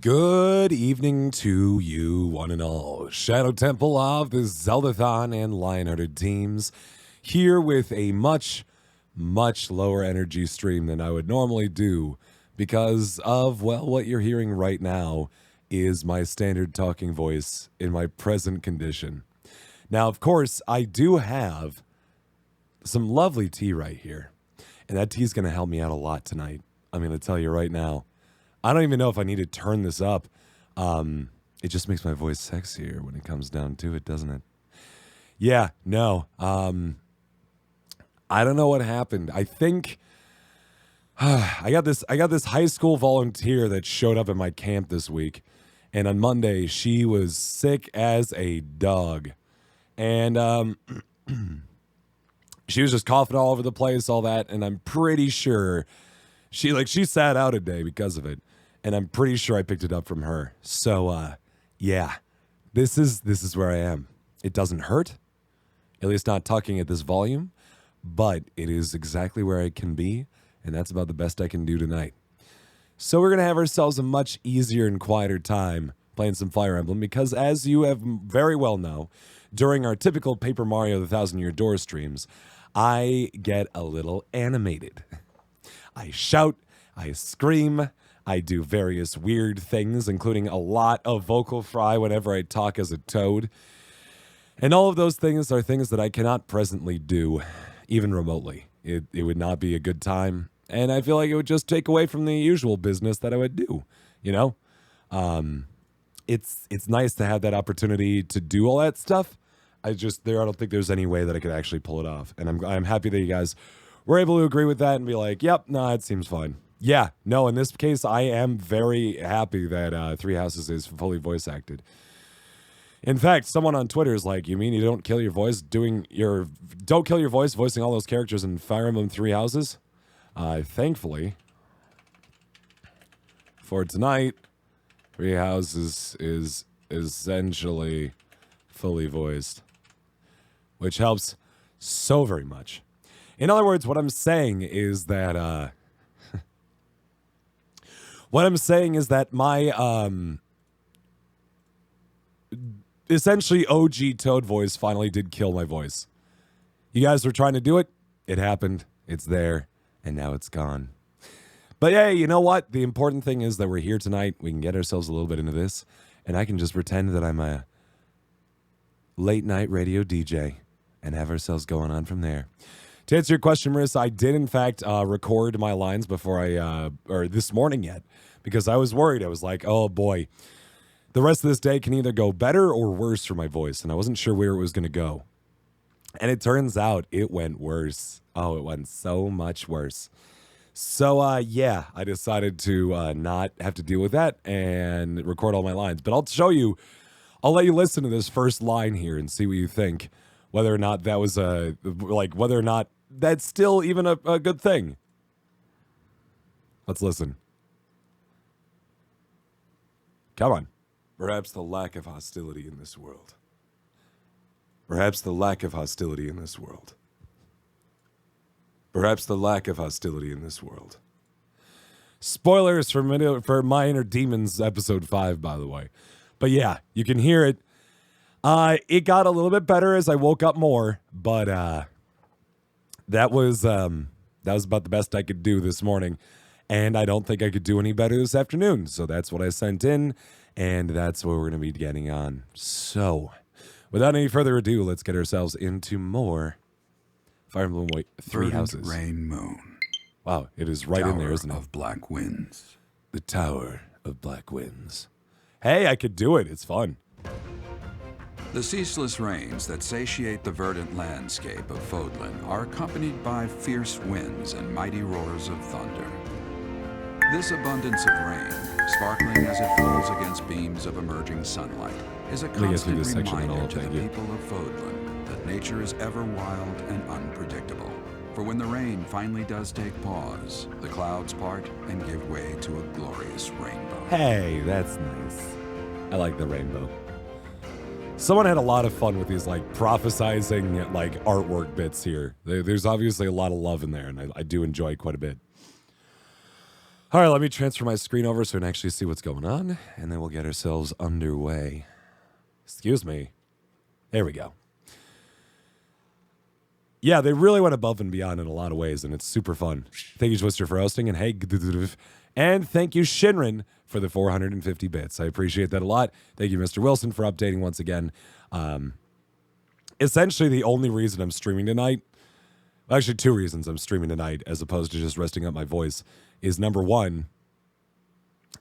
Good evening to you, one and all. Shadow Temple of the Zeldathon and Lionhearted teams, here with a much lower energy stream than I would normally do because of, well, what you're hearing right now is my standard talking voice in my present condition. Now, of course, I do have some lovely tea right here, and that tea is going to help me out a lot tonight. I'm going to tell you right now. I don't even know if I need to turn this up. It just makes my voice sexier when it comes down to it, doesn't it? Yeah, no. I don't know what happened. I think I got this high school volunteer that showed up at my camp this week, and on Monday she was sick as a dog, and she was just coughing all over the place, all that, and I'm pretty sure she sat out a day because of it. And I'm pretty sure I picked it up from her. So, yeah, this is where I am. It doesn't hurt, at least not talking at this volume, but it is exactly where I can be, and that's about the best I can do tonight. So we're going to have ourselves a much easier and quieter time playing some Fire Emblem, because as you have very well know, during our typical Paper Mario The Thousand Year Door streams, I get a little animated. I shout, I scream, I do various weird things, including a lot of vocal fry whenever I talk as a toad. And all of those things are things that I cannot presently do, even remotely. It would not be a good time, and I feel like it would just take away from the usual business that I would do, you know? It's nice to have that opportunity to do all that stuff. I don't think there's any way that I could actually pull it off. And I'm happy that you guys were able to agree with that and be like, yep, no, it seems fine. Yeah, no, in this case, I am very happy that Three Houses is fully voice acted. In fact, someone on Twitter is like, you mean you don't kill your voice voicing all those characters in Fire Emblem Three Houses? Thankfully, for tonight, Three Houses is essentially fully voiced, which helps so very much. In other words, what I'm saying is that my essentially OG Toad voice finally did kill my voice. You guys were trying to do it. It happened. It's there. And now it's gone. But hey, you know what? The important thing is that we're here tonight. We can get ourselves a little bit into this. And I can just pretend that I'm a late night radio DJ and have ourselves going on from there. To answer your question, Marissa, I did in fact record my lines before or this morning yet, because I was worried. I was like, oh boy, the rest of this day can either go better or worse for my voice, and I wasn't sure where it was going to go. And it turns out it went worse. Oh, it went so much worse. So, yeah, I decided to not have to deal with that and record all my lines. But I'll let you listen to this first line here and see what you think. Whether or not that was whether or not that's still even a good thing. Let's listen. Come on. Perhaps the lack of hostility in this world. Perhaps the lack of hostility in this world. Perhaps the lack of hostility in this world. Spoilers for My Inner Demons episode 5, by the way. But yeah, you can hear it. It got a little bit better as I woke up more, but that was about the best I could do this morning, and I don't think I could do any better this afternoon. So that's what I sent in, and that's what we're going to be getting on. So, without any further ado, let's get ourselves into more Fire Emblem Three Houses. Rain Moon. Wow, it is right in there, isn't it? Tower of Black Winds. The Tower of Black Winds. Hey, I could do it. It's fun. The ceaseless rains that satiate the verdant landscape of Fodlan are accompanied by fierce winds and mighty roars of thunder. This abundance of rain, sparkling as it falls against beams of emerging sunlight, is a constant reminder to the people of Fodlan that nature is ever wild and unpredictable. For when the rain finally does take pause, the clouds part and give way to a glorious rainbow. Hey, that's nice. I like the rainbow. Someone had a lot of fun with these prophesizing artwork bits here. There's obviously a lot of love in there, and I do enjoy quite a bit. All right, let me transfer my screen over so we can actually see what's going on, and then we'll get ourselves underway. Excuse me. There we go. Yeah, they really went above and beyond in a lot of ways, and it's super fun. Thank you, Twister, for hosting, and hey, and thank you, Shinrin, for the 450 bits. I appreciate that a lot. Thank you, Mr. Wilson, for updating once again. Essentially, the only reason I'm streaming tonight, actually 2 reasons I'm streaming tonight, as opposed to just resting up my voice, is number 1,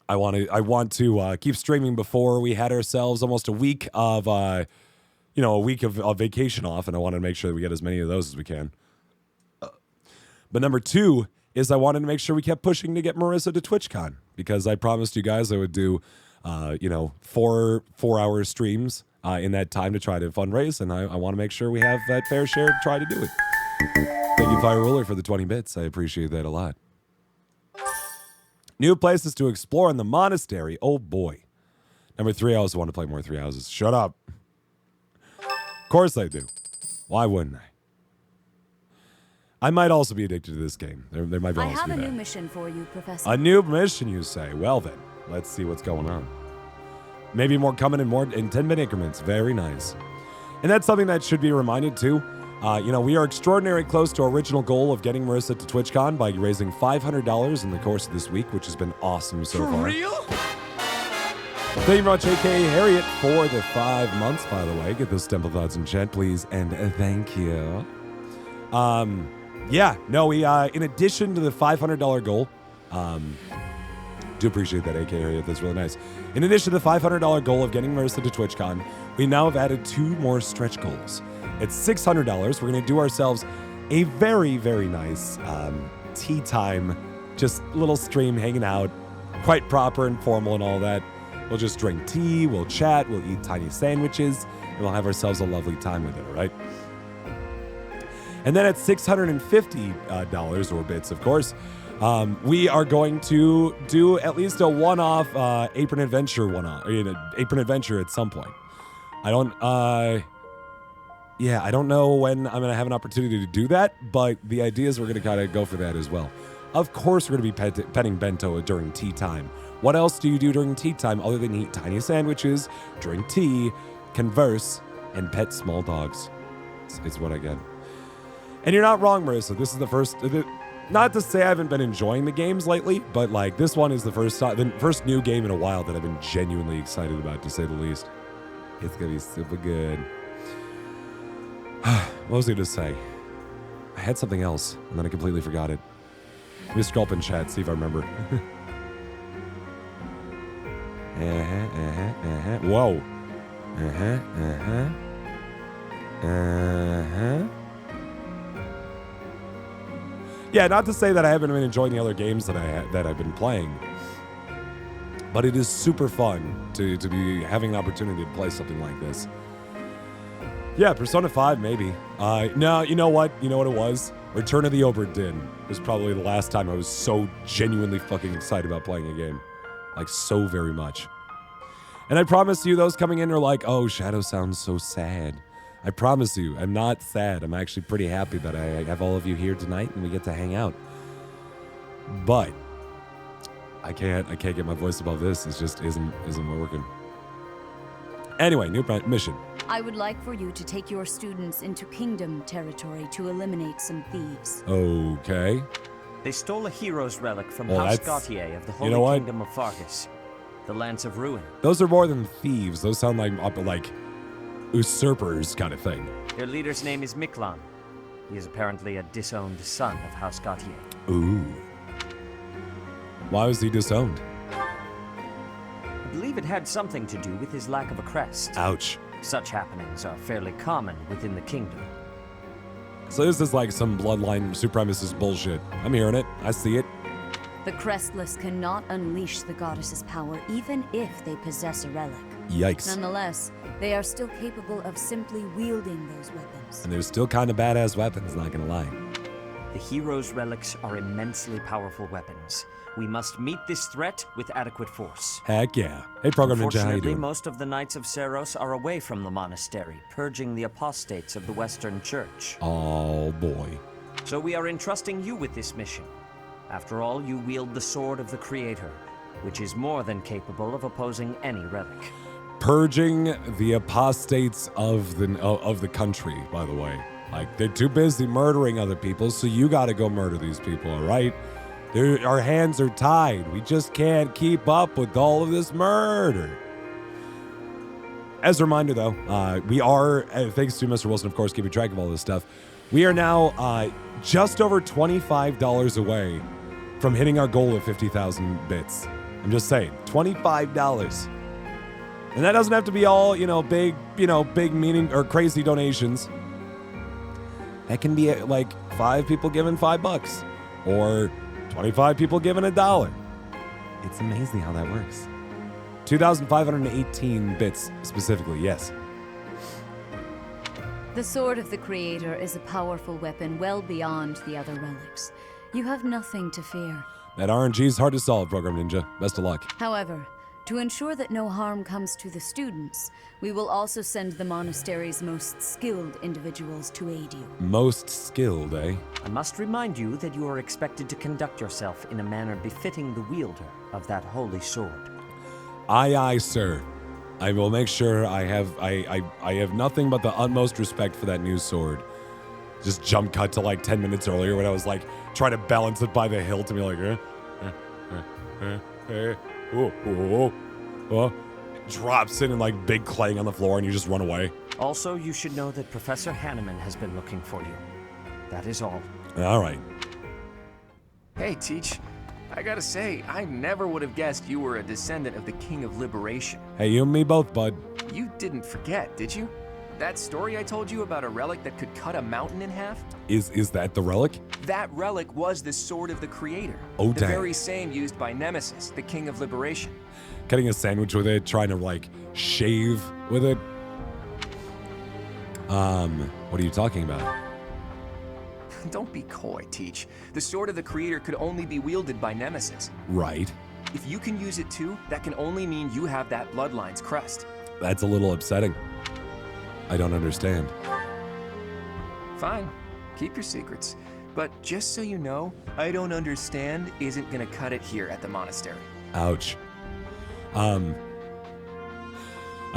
I want to keep streaming before we had ourselves almost a week of of vacation off, and I wanted to make sure that we get as many of those as we can. But number 2 is I wanted to make sure we kept pushing to get Marissa to TwitchCon, because I promised you guys I would do, 4-hour streams in that time to try to fundraise, and I want to make sure we have that fair share to try to do it. Thank you, Fire Ruler, for the 20 bits. I appreciate that a lot. New places to explore in the monastery. Oh, boy. Number 3, I also want to play more 3 houses. Shut up. Of course I do. Why wouldn't I? I might also be addicted to this game. There might be also be that. I have a new mission for you, Professor. A new mission, you say? Well then, let's see what's going on. Maybe more coming in 10-minute increments. Very nice. And that's something that should be reminded too. We are extraordinarily close to our original goal of getting Marissa to TwitchCon by raising $500 in the course of this week, which has been awesome so far. For real? Thank you very much, A.K. Harriet, for the 5 months, by the way. Get those Temple Thoughts in chat, please, and thank you. In addition to the $500 goal, do appreciate that, A.K. Harriet. That's really nice. In addition to the $500 goal of getting Marissa to TwitchCon, we now have added 2 more stretch goals. It's $600. We're going to do ourselves a very, very nice tea time, just little stream hanging out, quite proper and formal and all that. We'll just drink tea, we'll chat, we'll eat tiny sandwiches, and we'll have ourselves a lovely time with it, all right? And then at $650 or bits, of course, we are going to do at least a one-off apron adventure apron adventure at some point. I don't know when I'm going to have an opportunity to do that, but the idea is we're going to kind of go for that as well. Of course, we're going to be petting bento during tea time. What else do you do during tea time other than eat tiny sandwiches, drink tea, converse, and pet small dogs? It's what I get. And you're not wrong, Marissa. This is the first... Not to say I haven't been enjoying the games lately, but like this one is the first new game in a while that I've been genuinely excited about, to say the least. It's going to be super good. What was I going to say? I had something else, and then I completely forgot it. Let me scroll up in chat, see if I remember. Whoa. Yeah, not to say that I haven't been enjoying the other games that I've been playing, but it is super fun to be having an opportunity to play something like this. Yeah, Persona 5, maybe. No, you know what? You know what it was? Return of the Obra Dinn was probably the last time I was so genuinely fucking excited about playing a game. Like, so very much. And I promise you, those coming in are like, oh, Shadow sounds so sad. I promise you, I'm not sad. I'm actually pretty happy that I have all of you here tonight and we get to hang out. But I can't get my voice above this. It just isn't working. Anyway, new mission. I would like for you to take your students into Kingdom territory to eliminate some thieves. Okay. They stole a hero's relic from House Gautier of the Holy Kingdom of Fargus, the Lance of Ruin. Those are more than thieves. Those sound like usurpers kind of thing. Their leader's name is Miklan. He is apparently a disowned son of House Gautier. Ooh. Why was he disowned? I believe it had something to do with his lack of a crest. Ouch. Such happenings are fairly common within the kingdom. So this is like some bloodline supremacist bullshit. I'm hearing it. I see it. The Crestless cannot unleash the goddess's power even if they possess a relic. Yikes. Nonetheless, they are still capable of simply wielding those weapons. And they're still kind of badass weapons, not gonna lie. The hero's relics are immensely powerful weapons. We must meet this threat with adequate force. Heck yeah. Hey, Program Ninja, how you Unfortunately, doing? most of the Knights of Seros are away from the monastery, purging the apostates of the Western Church. Oh, boy. So we are entrusting you with this mission. After all, you wield the sword of the Creator, which is more than capable of opposing any relic. Purging the apostates of the country, by the way. Like, they're too busy murdering other people, so you gotta go murder these people, all right? Our hands are tied. We just can't keep up with all of this murder. As a reminder, though, we are, thanks to Mr. Wilson, of course, keeping track of all this stuff, we are now just over $25 away from hitting our goal of 50,000 bits. I'm just saying, $25. And that doesn't have to be all, big meaning or crazy donations. That can be like 5 people giving $5 or 25 people giving $1. It's amazing how that works. 2,518 bits specifically, yes. The Sword of the Creator is a powerful weapon well beyond the other relics. You have nothing to fear. That RNG's hard to solve, Program Ninja. Best of luck. However, to ensure that no harm comes to the students, we will also send the monastery's most skilled individuals to aid you. Most skilled, eh? I must remind you that you are expected to conduct yourself in a manner befitting the wielder of that holy sword. Aye, sir. I will make sure I have nothing but the utmost respect for that new sword. Just jump cut to like 10 minutes earlier when I was like trying to balance it by the hilt and be like, drops in and like big clang on the floor and you just run away. Also, you should know that Professor Hanneman has been looking for you. That is all. All right. Hey, Teach. I gotta say, I never would have guessed you were a descendant of the King of Liberation. Hey, you and me both, bud. You didn't forget, did you? That story I told you about a relic that could cut a mountain in half? Is that the relic? That relic was the Sword of the Creator. Oh, the dang. very same used by Nemesis, the King of Liberation. Cutting a sandwich with it, trying to like shave with it. What are you talking about? Don't be coy, Teach. The Sword of the Creator could only be wielded by Nemesis. Right. If you can use it too, that can only mean you have that Bloodline's crest. That's a little upsetting. I don't understand. Fine, keep your secrets. But just so you know, I don't understand isn't gonna cut it here at the monastery. Ouch. I'd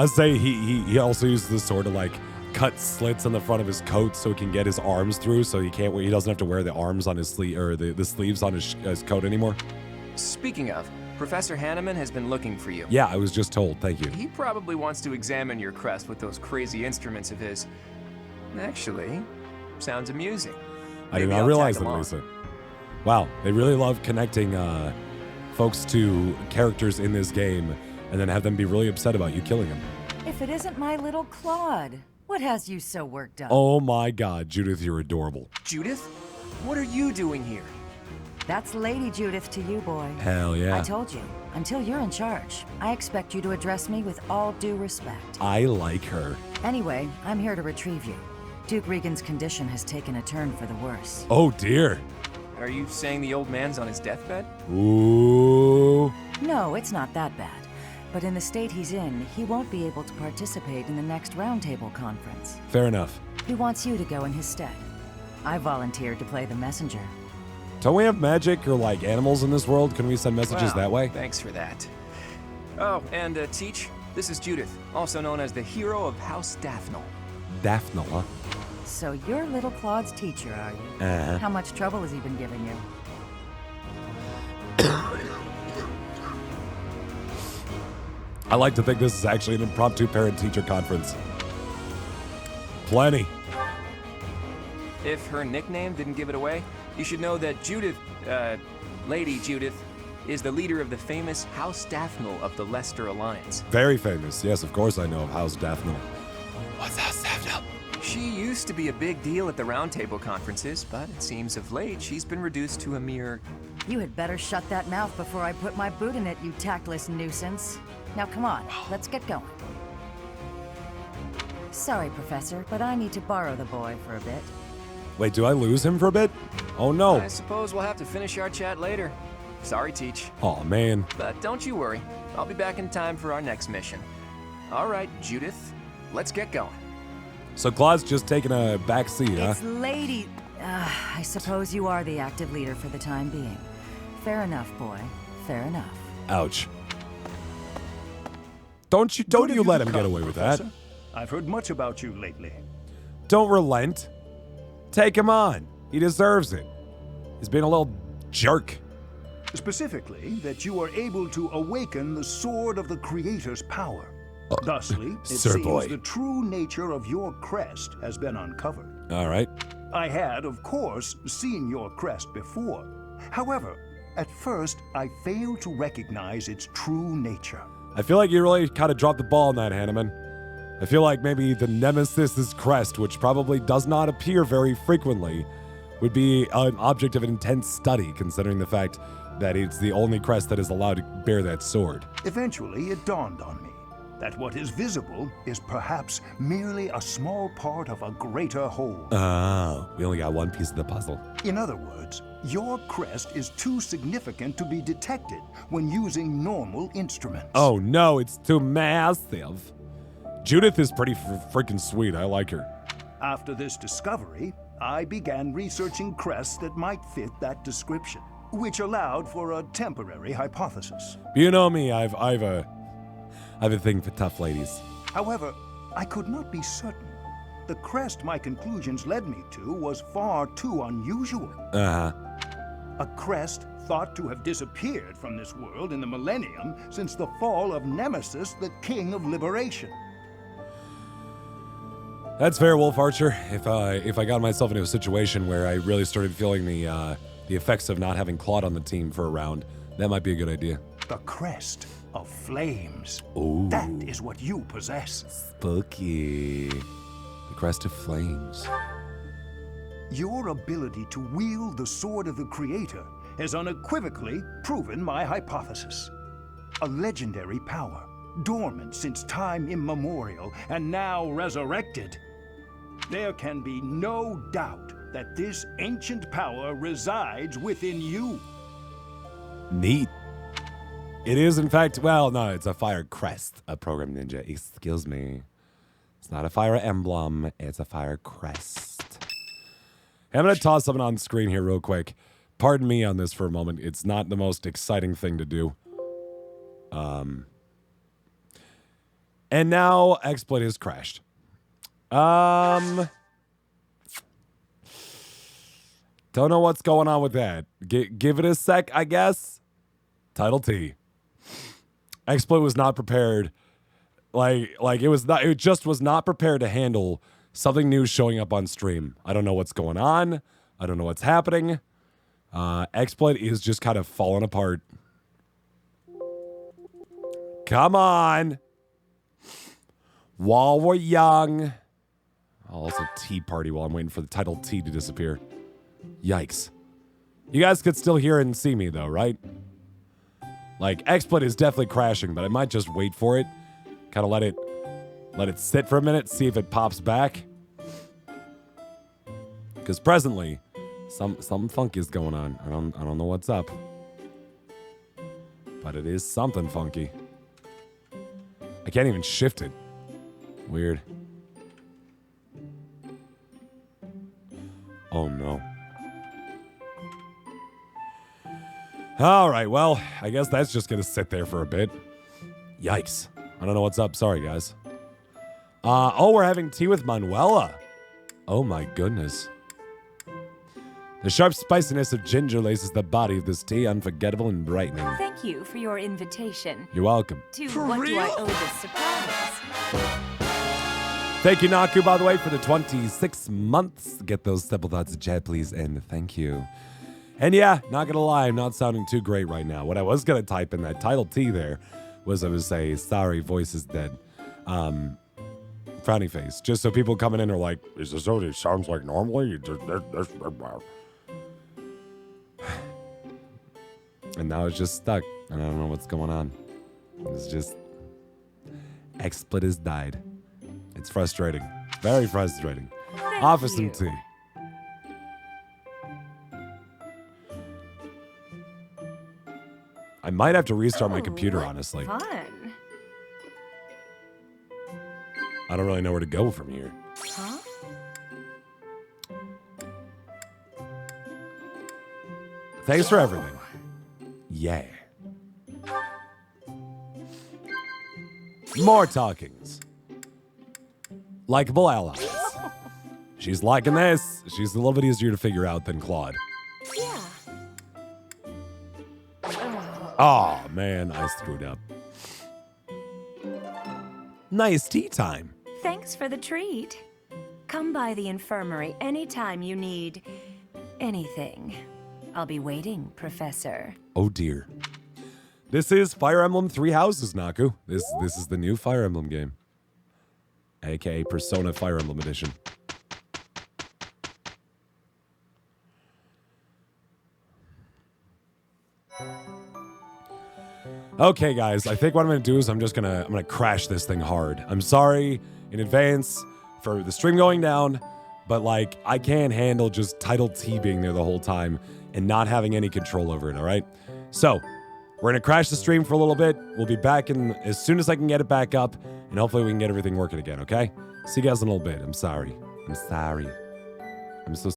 say he also uses the sword to like cut slits on the front of his coat so he can get his arms through, so he doesn't have to wear the arms on his sleeve or the sleeves on his coat anymore. Speaking of, Professor Hanneman has been looking for you. Yeah, I was just told. Thank you. He probably wants to examine your crest with those crazy instruments of his. Actually, sounds amusing. I did Maybe not I'll realize tag that, along. Lisa. Wow, they really love connecting folks to characters in this game and then have them be really upset about you killing them. If it isn't my little Claude, what has you so worked up? Oh my God, Judith, you're adorable. Judith, what are you doing here? That's Lady Judith to you, boy. Hell yeah. I told you, until you're in charge, I expect you to address me with all due respect. I like her. Anyway, I'm here to retrieve you. Duke Regan's condition has taken a turn for the worse. Oh dear. Are you saying the old man's on his deathbed? Ooh. No, it's not that bad. But in the state he's in, he won't be able to participate in the next roundtable conference. Fair enough. He wants you to go in his stead. I volunteered to play the messenger. Don't we have magic or like animals in this world? Can we send messages Wow, that way? Thanks for that. Oh, and Teach, this is Judith, also known as the hero of House Daphnel. Daphne, huh? So you're little Claude's teacher, are you? Uh-huh. How much trouble has he been giving you? I like to think this is actually an impromptu parent-teacher conference. Plenty. If her nickname didn't give it away, you should know that Judith, Lady Judith, is the leader of the famous House Daphnel of the Leicester Alliance. Very famous. Yes, of course I know of House Daphne. What's House Daphne? She used to be a big deal at the roundtable conferences, but it seems of late she's been reduced to a mere... You had better shut that mouth before I put my boot in it, you tactless nuisance. Now come on, let's get going. Sorry, Professor, but I need to borrow the boy for a bit. Wait, do I lose him for a bit? Oh no. I suppose we'll have to finish our chat later. Sorry, Teach. Oh man. But don't you worry. I'll be back in time for our next mission. All right, Judith, let's get going. So Claude's just taking a back seat, huh? It's Lady... I suppose you are the active leader for the time being. Fair enough, boy. Fair enough. Ouch. Don't you let him get away with that. I've heard much about you lately. Don't relent. Take him on. He deserves it. He's being a little jerk. Specifically, that you are able to awaken the sword of the Creator's power. Thusly, it Sir seems boy. the true nature of your crest has been uncovered. All right. I had, of course, seen your crest before. However, at first, I failed to recognize its true nature. I feel like you really kind of dropped the ball on that, Hanneman. I feel like maybe the Nemesis's crest, which probably does not appear very frequently, would be an object of intense study, considering the fact that it's the only crest that is allowed to bear that sword. Eventually, it dawned on me that what is visible is perhaps merely a small part of a greater whole. Oh, we only got one piece of the puzzle. In other words, your crest is too significant to be detected when using normal instruments. Oh no, it's too massive. Judith is pretty freaking sweet. I like her. After this discovery, I began researching crests that might fit that description, which allowed for a temporary hypothesis. You know me, I've a thing for tough ladies. However, I could not be certain. The crest my conclusions led me to was far too unusual. Uh-huh. A crest thought to have disappeared from this world in the millennium since the fall of Nemesis, the King of Liberation. That's fair, Wolf Archer. If I got myself into a situation where I really started feeling the effects of not having Claude on the team for a round, that might be a good idea. The crest of flames. Ooh. That is what you possess. Spooky. The crest of flames. Your ability to wield the sword of the Creator has unequivocally proven my hypothesis. A legendary power, dormant since time immemorial and now resurrected. There can be no doubt that this ancient power resides within you. Neat. It is, in fact, well, no, it's a fire crest, a program ninja. Excuse me. It's not a fire emblem, it's a fire crest. I'm going to toss something on screen here real quick. Pardon me on this for a moment. It's not the most exciting thing to do. And now exploit has crashed. Don't know what's going on with that. Give it a sec, I guess. Title T. Exploit was not prepared. Like it just was not prepared to handle something new showing up on stream. I don't know what's going on. I don't know what's happening. Exploit is just kind of falling apart. Come on. While we're young. I'll also tea party while I'm waiting for the title T to disappear. Yikes. You guys could still hear and see me though, right? Like, exploit is definitely crashing, but I might just wait for it. Kind of let it sit for a minute, see if it pops back. Because presently, something funky is going on. I don't know what's up. But it is something funky. I can't even shift it. Weird. Oh no. All right, well, I guess that's just going to sit there for a bit. Yikes. I don't know what's up. Sorry, guys. Oh, we're having tea with Manuela. Oh, my goodness. The sharp spiciness of ginger laces the body of this tea, unforgettable and brightening. Thank you for your invitation. You're welcome. To what do I owe this surprise? Thank you, Naku, by the way, for the 26 months. Get those simple thoughts in chat, please, and thank you. And yeah, not gonna lie, I'm not sounding too great right now. What I was gonna type in that title T there was I would say, sorry, voice is dead. Frowny face. Just so people coming in are like, is this what it sounds like normally? And now it's just stuck. And I don't know what's going on. It's just, exploit has died. It's frustrating. Very frustrating. Offer some tea. I might have to restart my computer, honestly. Fun. I don't really know where to go from here. Huh? Thanks for everything. Yeah. More talkings. Likeable allies. She's liking this. She's a little bit easier to figure out than Claude. Yeah. Oh, man, I screwed up. Nice tea time. Thanks for the treat. Come by the infirmary anytime you need anything. I'll be waiting, Professor. Oh, dear. This is Fire Emblem Three Houses, Naku. This is the new Fire Emblem game. AKA Persona Fire Emblem Edition. Okay, guys, I think what I'm gonna do is I'm gonna crash this thing hard. I'm sorry in advance for the stream going down, but like I can't handle just Title T being there the whole time and not having any control over it, all right? So, we're gonna crash the stream for a little bit. We'll be back in as soon as I can get it back up, and hopefully we can get everything working again, okay? See you guys in a little bit. I'm sorry. I'm sorry. I'm so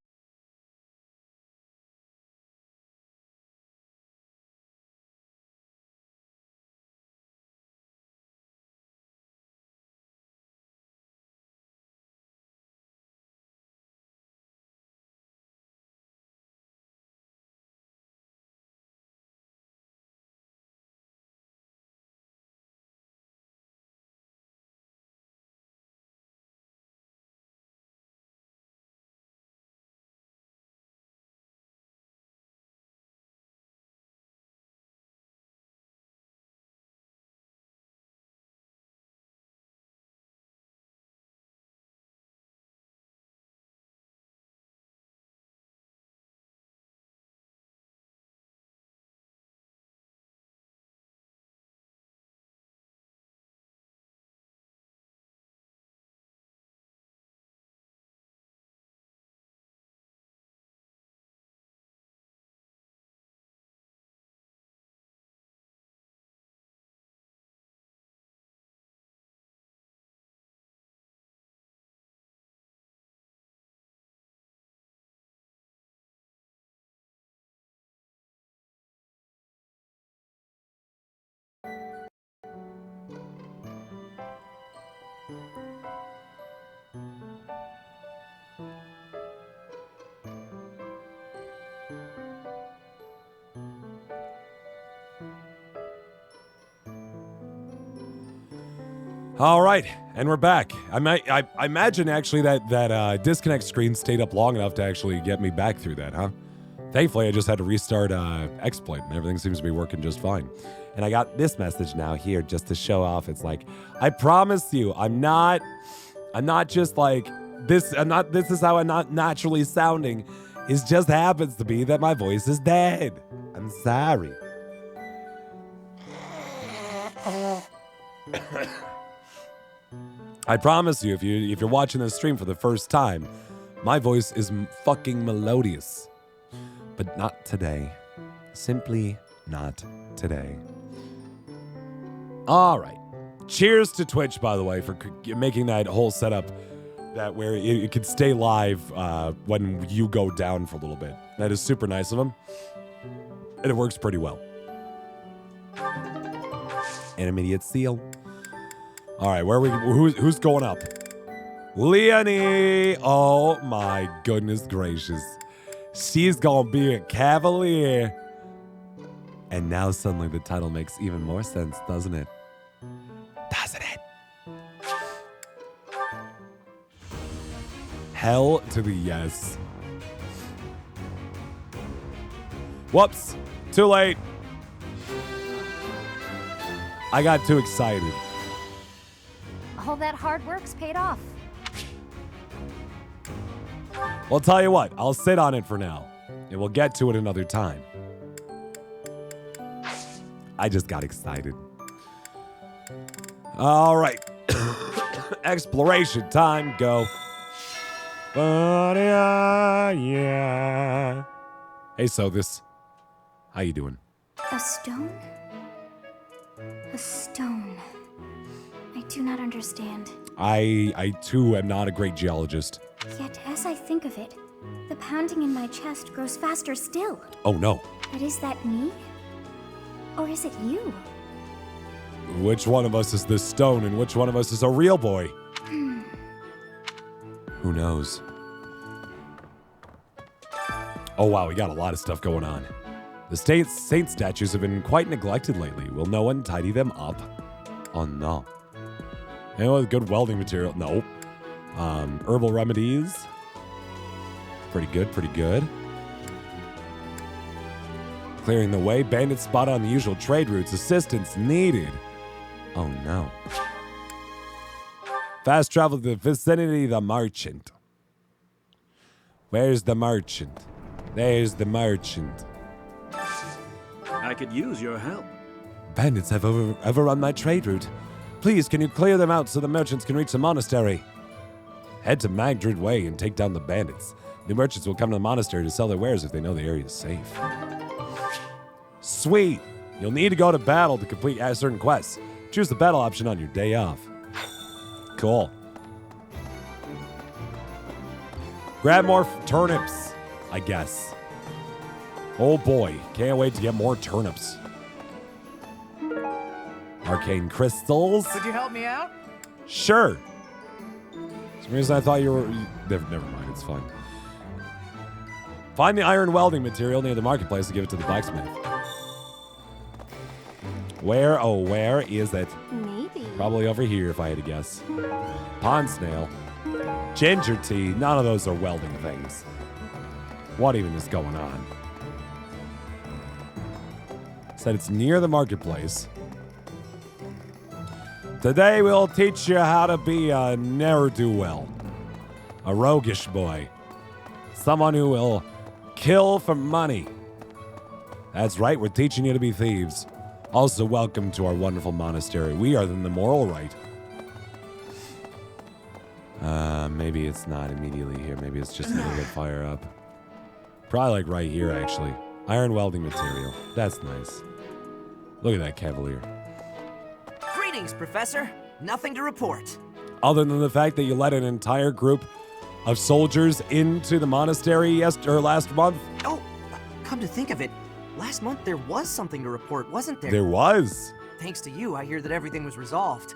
All right, and we're back. I imagine actually that disconnect screen stayed up long enough to actually get me back through that, huh? Thankfully, I just had to restart exploit, and everything seems to be working just fine. And I got this message now here just to show off. It's like, I promise you, I'm not just like this. This is how I'm not naturally sounding. It just happens to be that my voice is dead. I'm sorry. I promise you, if you're watching this stream for the first time, my voice is fucking melodious. But not today. Simply not today. All right. Cheers to Twitch, by the way, for making that whole setup that where it could stay live when you go down for a little bit. That is super nice of them. And it works pretty well. Intermediate seal. All right, where are we? Who's going up? Leonie. Oh my goodness gracious. She's gonna be a cavalier. And now suddenly the title makes even more sense, doesn't it? Doesn't it? Hell to the yes. Whoops. Too late. I got too excited. All that hard work's paid off. Well, I'll tell you what. I'll sit on it for now. And we'll get to it another time. I just got excited. All right. Exploration time. Go. Yeah. Hey, Sogus. How you doing? A stone? A stone. I do not understand. I too am not a great geologist. Yet, as I think of it, the pounding in my chest grows faster still. Oh no. But is that me? Or is it you? Which one of us is this stone and which one of us is a real boy? Who knows? Oh wow, we got a lot of stuff going on. The saint statues have been quite neglected lately. Will no one tidy them up? Oh no. Anyone with good welding material? No. Herbal remedies. Pretty good, pretty good. Clearing the way. Bandits spotted on the usual trade routes. Assistance needed. Oh no. Fast travel to the vicinity of the merchant. Where's the merchant? There's the merchant. I could use your help. Bandits have overrun my trade route. Please, can you clear them out so the merchants can reach the monastery? Head to Magdrid Way and take down the bandits. The merchants will come to the monastery to sell their wares if they know the area is safe. Sweet! You'll need to go to battle to complete certain quests. Choose the battle option on your day off. Cool. Grab more turnips, I guess. Oh boy, can't wait to get more turnips. Arcane crystals. Could you help me out? Sure. For some reason I thought you were... Never mind, it's fine. Find the iron welding material near the marketplace and give it to the blacksmith. Where, oh, where is it? Maybe. Probably over here if I had to guess. Pond snail. Ginger tea. None of those are welding things. What even is going on? Said it's near the marketplace. Today we'll teach you how to be a ne'er-do-well. A roguish boy. Someone who will kill for money. That's right, we're teaching you to be thieves. Also, welcome to our wonderful monastery. We are in the moral right. Maybe it's not immediately here. Maybe it's just a little bit fire up. Probably like right here, actually. Iron welding material. That's nice. Look at that cavalier. Greetings, Professor. Nothing to report. Other than the fact that you let an entire group of soldiers into the monastery last month. Oh, come to think of it, last month there was something to report, wasn't there? There was. Thanks to you, I hear that everything was resolved.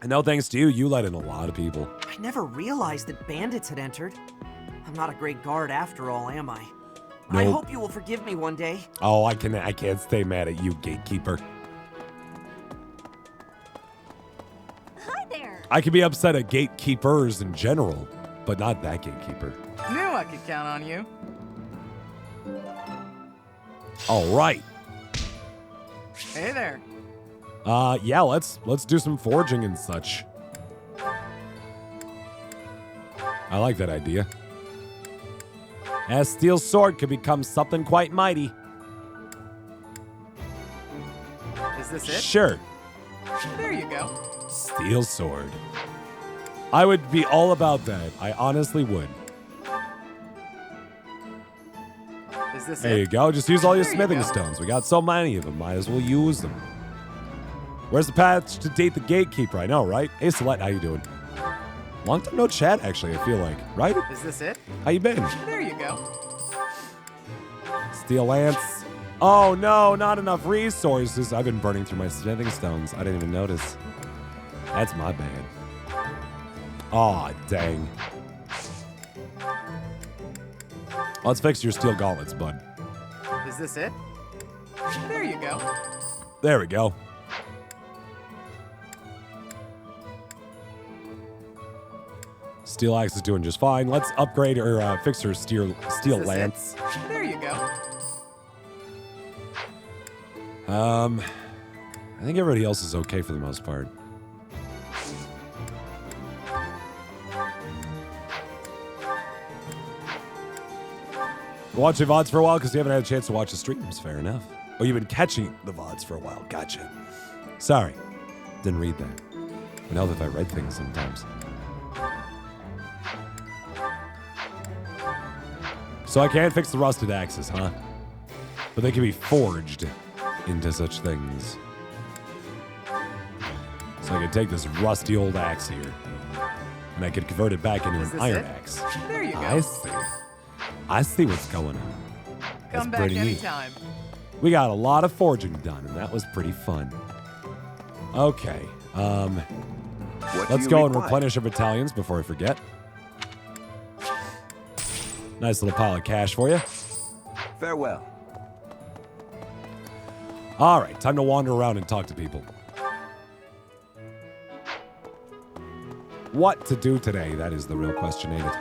And no thanks to you, you let in a lot of people. I never realized that bandits had entered. I'm not a great guard after all, am I? I Nope. hope you will forgive me one day. Oh, I can't stay mad at you, gatekeeper. Hi there. I can be upset at gatekeepers in general, but not that gatekeeper. Knew I could count on you. All right. Hey there. Yeah, let's do some forging and such. I like that idea. A steel sword could become something quite mighty. Is this it? Sure. There you go. Steel sword. I would be all about that. I honestly would. Is this There it? you go. Just use all your There you smithing go. stones. We got so many of them. Might as well use them. Where's the patch to date the gatekeeper? I know, right? Hey, Celeste, how you doing? Long time no chat, actually, I feel like. Right? Is this it? How you been? There you go. Steel lance. Oh, no, not enough resources. I've been burning through my smithing stones. I didn't even notice. That's my bad. Aw, dang. Let's fix your steel gauntlets, bud. Is this it? There you go. There we go. Steel axe is doing just fine. Let's upgrade or fix her steel Is this it? lance. There you go. I think everybody else is okay for the most part. Watching VODs for a while because you haven't had a chance to watch the streams. Fair enough. Oh, you've been catching the VODs for a while. Gotcha. Sorry. Didn't read that. But now that I read things sometimes. So I can't fix the rusted axes, huh? But they can be forged into such things. So I could take this rusty old axe here, and I could convert it back into Is an this iron it? axe. There you go. I see. I see what's going on. Come That's back pretty neat. anytime. We got a lot of forging done, and that was pretty fun. Okay. Let's go and replenish our battalions before I forget. Nice little pile of cash for you. Farewell. All right, time to wander around and talk to people. What to do today? That is the real question, ain't it?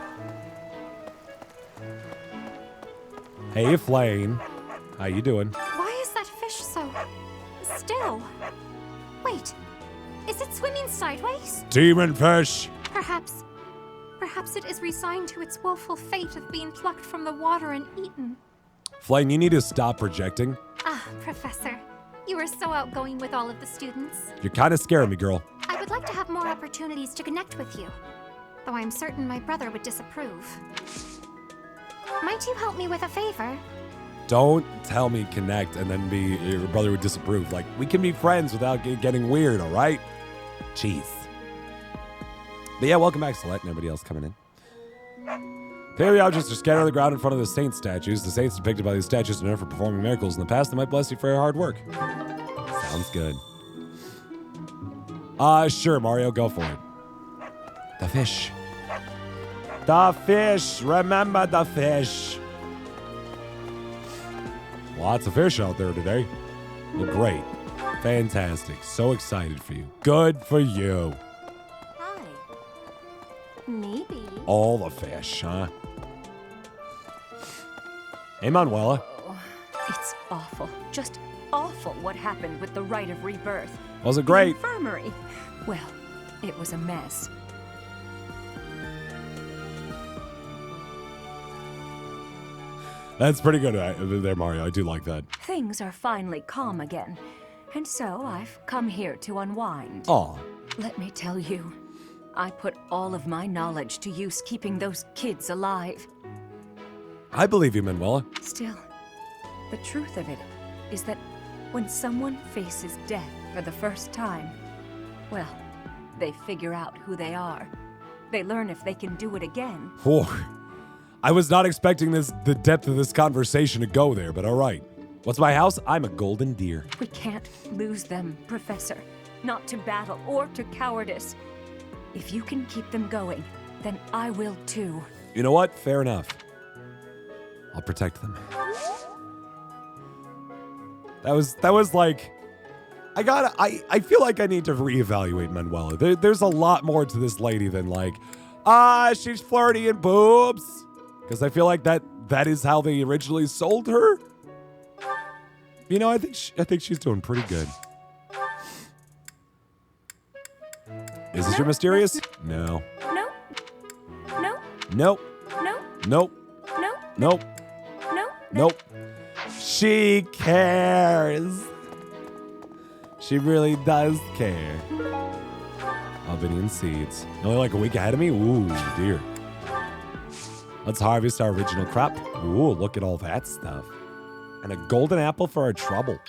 Hey, Flane. How you doing? Why is that fish so still? Wait, is it swimming sideways? Demon fish! Perhaps it is resigned to its woeful fate of being plucked from the water and eaten. Flane, you need to stop projecting. Ah, Professor. You are so outgoing with all of the students. You're kind of scaring me, girl. I would like to have more opportunities to connect with you, though I'm certain my brother would disapprove. Might you help me with a favor? Don't tell me connect and then your brother would disapprove. Like, we can be friends without getting weird, all right? Jeez. But yeah, welcome back, Celeste, and everybody else coming in. Paleologists are scattered on the ground in front of the saint statues. The saints depicted by these statues are known for performing miracles in the past. They might bless you for your hard work. Sounds good. Sure, Mario, go for it. The fish. The fish. Remember the fish. Lots of fish out there today. Well, great. Fantastic. So excited for you. Good for you. Hi. Maybe. All the fish, huh? Hey, Manuela. Oh, it's awful. Just awful what happened with the rite of rebirth. Was it great? The infirmary. Well, it was a mess. That's pretty good there, Mario. I do like that. Things are finally calm again. And so I've come here to unwind. Aw. Let me tell you, I put all of my knowledge to use keeping those kids alive. I believe you, Manuela. Still, the truth of it is that when someone faces death for the first time, well, they figure out who they are. They learn if they can do it again. Oh, I was not expecting the depth of this conversation to go there, but all right. What's my house? I'm a golden deer. We can't lose them, Professor. Not to battle or to cowardice. If you can keep them going, then I will too. You know what? Fair enough. I'll protect them. That was like, I feel like I need to reevaluate Manuela. There's a lot more to this lady than like, she's flirty and boobs. Because I feel like that is how they originally sold her. You know, I think she's doing pretty good. Is this your mysterious? No. No. No. Nope. No. Nope. No. Nope. No. Nope. She cares. She really does care. Albanian seeds. Only like a week ahead of me? Ooh, dear. Let's harvest our original crop. Ooh, look at all that stuff. And a golden apple for our trouble.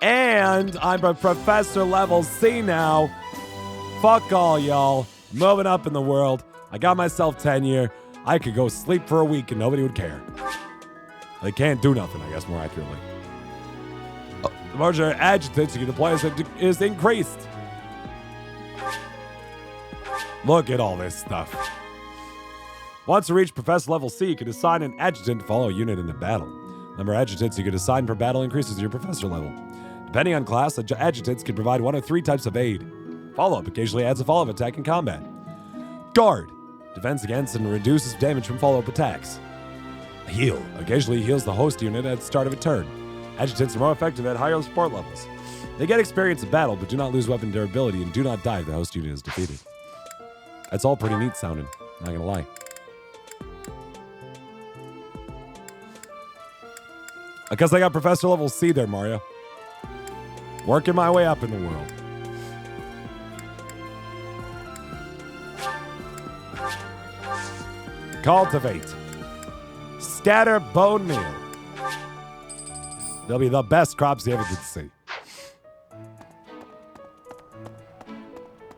And I'm a professor level C now. Fuck all y'all. Moving up in the world. I got myself tenure. I could go sleep for a week and nobody would care. They can't do nothing, I guess, more accurately. The margin of adjutants you can deploy is increased. Look at all this stuff. Once you reach Professor Level C, you can assign an adjutant to follow a unit in a battle. Number of adjutants you can assign per battle increases your Professor level. Depending on class, adjutants can provide one of 3 types of aid. Follow-up occasionally adds a follow-up attack in combat. Guard. Defends against and reduces damage from follow-up attacks. Heal. Occasionally heals the host unit at the start of a turn. Adjutants are more effective at higher support levels. They get experience in battle, but do not lose weapon durability and do not die if the host unit is defeated. That's all pretty neat sounding, not gonna lie. I guess I got Professor Level C there, Mario. Working my way up in the world. Cultivate. Scatter bone meal. They'll be the best crops you ever did see.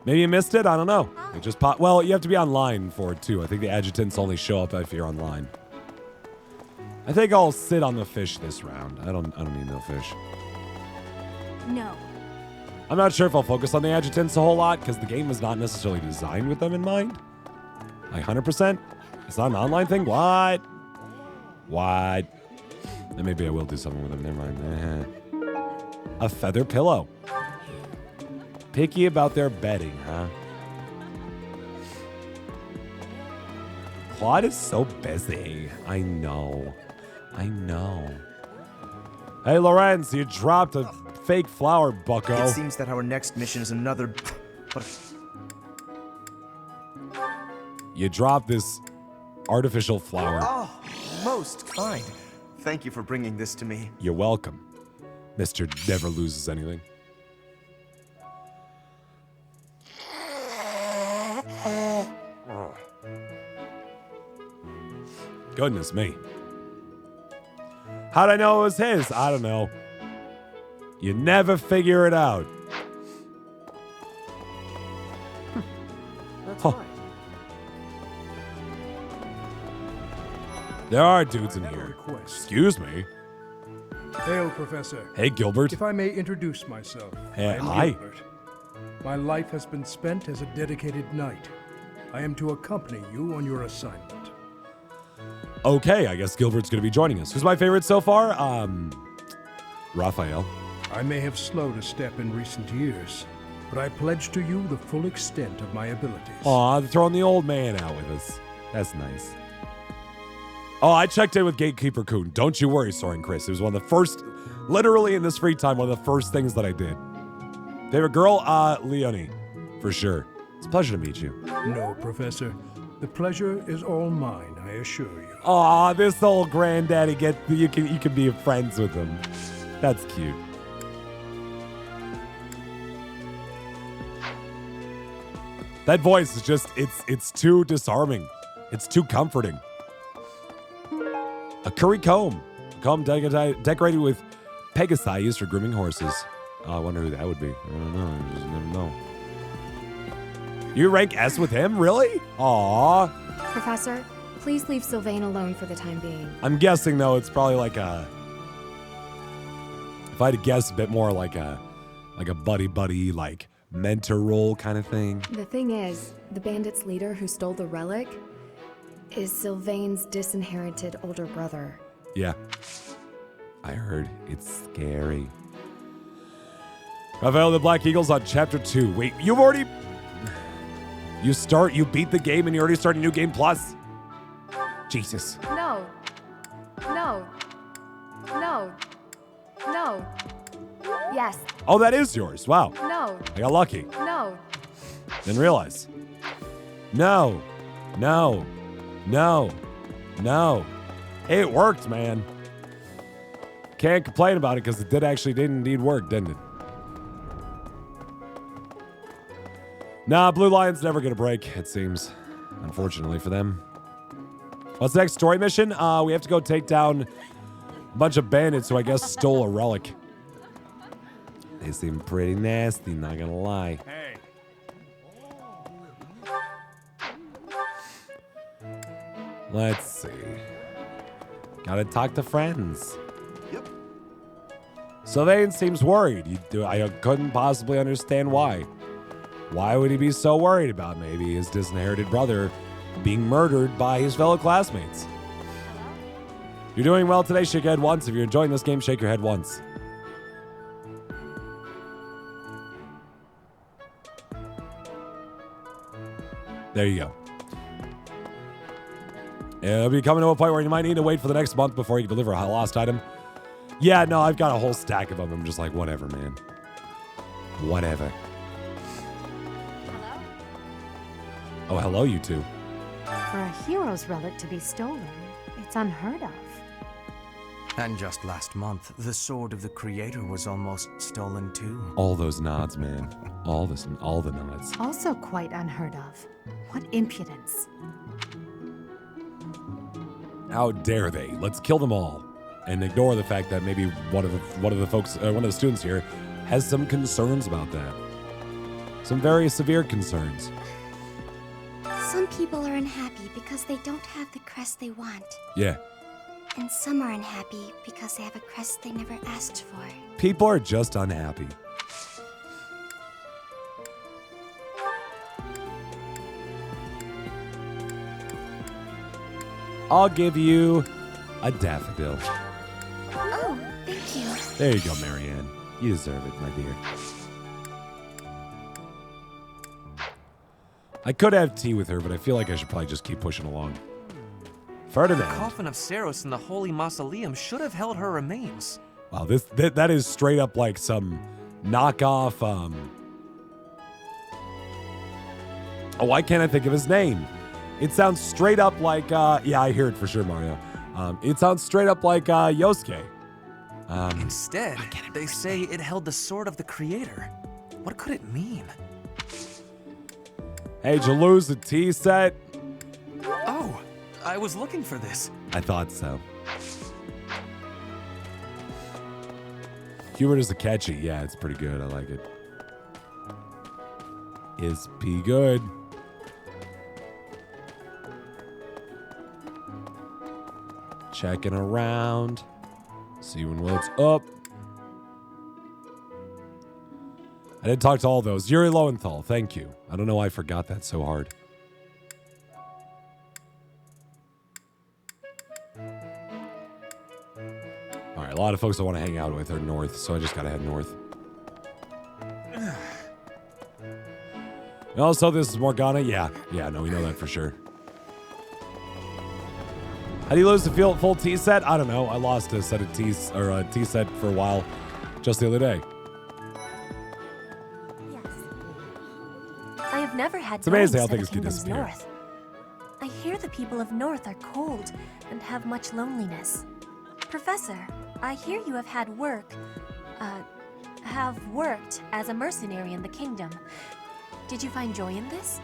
Maybe you missed it? I don't know. It just popped. Well, you have to be online for it too. I think the adjutants only show up if you're online. I think I'll sit on the fish this round. I don't need no fish. No. I'm not sure if I'll focus on the adjutants a whole lot because the game was not necessarily designed with them in mind. Like 100%. It's not an online thing. What? Then maybe I will do something with them. Never mind. A feather pillow. Picky about their bedding, huh? Claude is so busy. I know. Hey, Lorenz, you dropped a fake flower, bucko. It seems that our next mission is another... You dropped this artificial flower. Oh, most kind. Thank you for bringing this to me. You're welcome. Mr. Never Loses Anything. Goodness me. How'd I know it was his? I don't know. You never figure it out. That's Huh. fine. There are dudes in here. Request. Excuse me. Hail, Professor. Hey, Gilbert. If I may introduce myself. Hey, I am hi. Gilbert. My life has been spent as a dedicated knight. I am to accompany you on your assignment. Okay, I guess Gilbert's going to be joining us. Who's my favorite so far? Raphael. I may have slowed a step in recent years, but I pledge to you the full extent of my abilities. Aw, they're throwing the old man out with us. That's nice. Oh, I checked in with Gatekeeper Coon. Don't you worry, Soren Chris. It was one of the first, literally in this free time, one of the first things that I did. Favorite girl? Leonie. For sure. It's a pleasure to meet you. No, Professor. The pleasure is all mine, I assure you. Aw, this old granddaddy you can be friends with him. That's cute. That voice is just it's too disarming. It's too comforting. A curry comb. Decorated with Pegasi used for grooming horses. Oh, I wonder who that would be. I don't know. I just never know. You rank S with him? Really? Aw. Professor, please leave Sylvain alone for the time being. I'm guessing, though, it's probably like a... If I had to guess, a bit more like a buddy-buddy, like, mentor role kind of thing. The thing is, the bandit's leader who stole the relic is Sylvain's disinherited older brother. Yeah. I heard. It's scary. Raphael the Black Eagles on Chapter 2. Wait, you've already... You beat the game and you already started a new game plus? Jesus. No. No. No. No. Yes. Oh, that is yours. Wow. No. I got lucky. No. Didn't realize. No. No. No. No. It worked, man. Can't complain about it because it did indeed work, didn't it? Nah, Blue Lion's never gonna break, it seems. Unfortunately for them. What's the next story mission? We have to go take down a bunch of bandits who I guess stole a relic. They seem pretty nasty, not gonna lie. Hey. Let's see. Gotta talk to friends. Yep. Sylvain seems worried. I couldn't possibly understand why. Why would he be so worried about maybe his disinherited brother being murdered by his fellow classmates? You're doing well today, shake your head once. If you're enjoying this game, shake your head once. There you go. It'll be coming to a point where you might need to wait for the next month before you can deliver a lost item. Yeah, no, I've got a whole stack of them. I'm just like, whatever, man. Whatever. Oh, hello, you two. For a hero's relic to be stolen, it's unheard of. And just last month, the sword of the creator was almost stolen too. All those nods, man. All the nods. Also quite unheard of. What impudence. How dare they? Let's kill them all, and ignore the fact that maybe one of the students here has some concerns about that. Some very severe concerns. Some people are unhappy because they don't have the crest they want. Yeah. And some are unhappy because they have a crest they never asked for. People are just unhappy. I'll give you a daffodil. Oh, thank you. There you go, Marianne. You deserve it, my dear. I could have tea with her, but I feel like I should probably just keep pushing along. The Ferdinand. coffin of Saros in the Holy Mausoleum should have held her remains. Wow, that is straight up like some knockoff. Oh, why can't I think of his name? It sounds straight up like. Yeah, I hear it for sure, Mario. It sounds straight up like Yosuke. Instead, they say it held the sword of the creator. What could it mean? Hey, did you lose the tea set? Oh, I was looking for this. I thought so. Hubert is a catchy. Yeah, it's pretty good. I like it. Is P good? Checking around. Seeing what's up. I did talk to all those. Yuri Lowenthal, thank you. I don't know why I forgot that so hard. All right, a lot of folks I want to hang out with are north, so I just got to head north. And also, this is Morgana. Yeah, no, we know that for sure. How do you lose the full tea set? I don't know. I lost a set of teas or a tea set for a while just the other day. I have never had It's amazing how knowledge things of the can kingdom's disappear. north. I hear the people of North are cold and have much loneliness. Professor, I hear you have had worked as a mercenary in the kingdom. Did you find joy in this?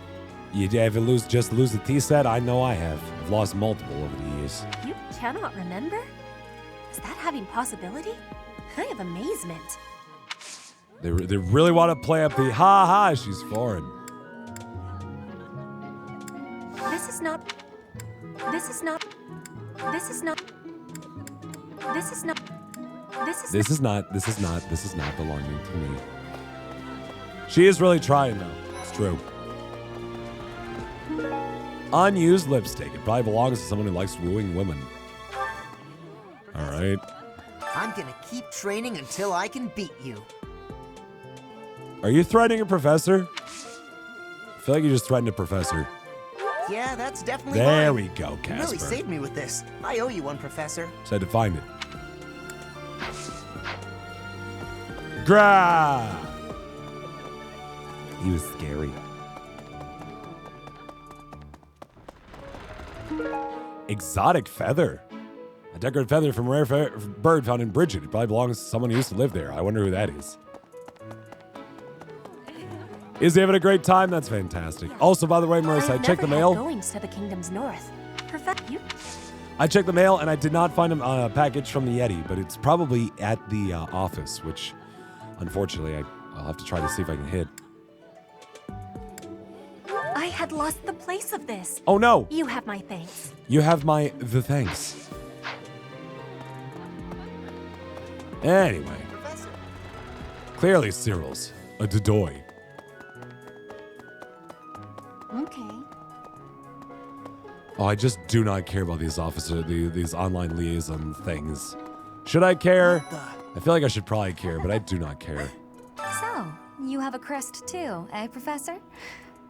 You ever lose the tea set? I know I have. I've lost multiple over the years. You cannot remember? Is that having possibility? I have amazement. They really want to play up the ha, she's foreign. This is not belonging to me. She is really trying though. It's true. Unused lipstick. It probably belongs to someone who likes wooing women. All right. I'm gonna keep training until I can beat you. Are you threatening a professor? I feel like you just threatened a professor. Yeah, that's definitely There mine. we go, You Casper. really saved me with this. I owe you one, Professor. Said to find it. Gra! He was scary. Exotic feather. A decorative feather from a rare bird found in Bridget. It probably belongs to someone who used to live there. I wonder who that is. Is he having a great time? That's fantastic. Also, by the way, Marissa, I checked the mail. Goings to the kingdom's north. I checked the mail and I did not find a package from the Yeti, but it's probably at the office, which unfortunately I'll have to try to see if I can hit. I had lost the place of this. Oh no! You have my thanks. You have the thanks. Anyway. Clearly Cyril's a Dodoy. Okay. Oh, I just do not care about these these online liaison things. Should I care? I feel like I should probably care, but I do not care. So, you have a crest too, eh, Professor?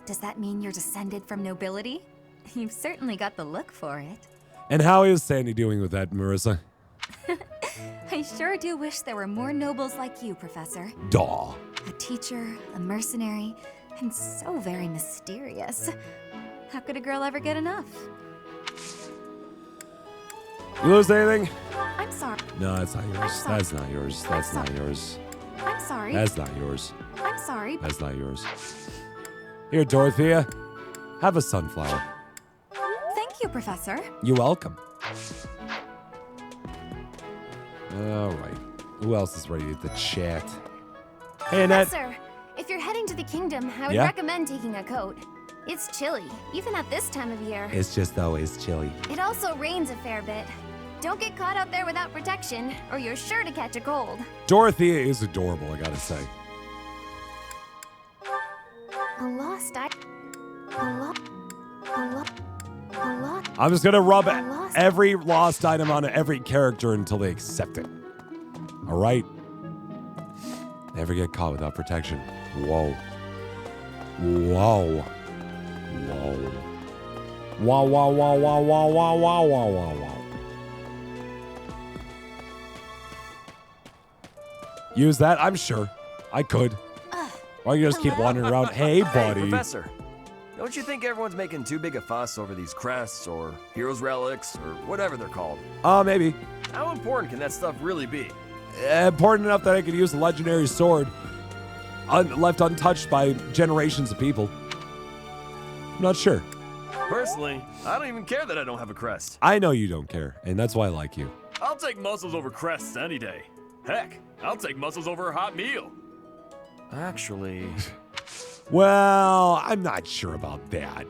Does that mean you're descended from nobility? You've certainly got the look for it. And how is Sandy doing with that, Marissa? I sure do wish there were more nobles like you, Professor. Daw. A teacher, a mercenary, and so very mysterious. How could a girl ever get enough? You lose anything? I'm sorry. No, that's not yours. sorry. That's not yours. That's not yours. I'm sorry. That's not yours. I'm sorry. That's not yours. Here, Dorothea. Have a sunflower. Thank you, Professor. You're welcome. All right. Who else is ready to chat? Hey, Annette. Professor, if you're heading to the kingdom, I would Yeah? recommend taking a coat. It's chilly, even at this time of year. It's just always chilly. It also rains a fair bit. Don't get caught out there without protection, or you're sure to catch a cold. Dorothea is adorable, I gotta say. A lost I'm just gonna rub every lost item on every character until they accept it. All right? Never get caught without protection. Whoa. Whoa. Whoa. Wow, wow, wow, wow, wow, wow, wow, wow, wow, wow. Use that? I'm sure. I could. Or you just keep wandering around. Hey, buddy. Hey, Professor. Don't you think everyone's making too big a fuss over these crests or heroes' relics or whatever they're called? Maybe. How important can that stuff really be? Important enough that I could use the legendary sword left untouched by generations of people. I'm not sure. Personally, I don't even care that I don't have a crest. I know you don't care, and that's why I like you. I'll take muscles over crests any day. Heck, I'll take muscles over a hot meal. Actually... Well, I'm not sure about that.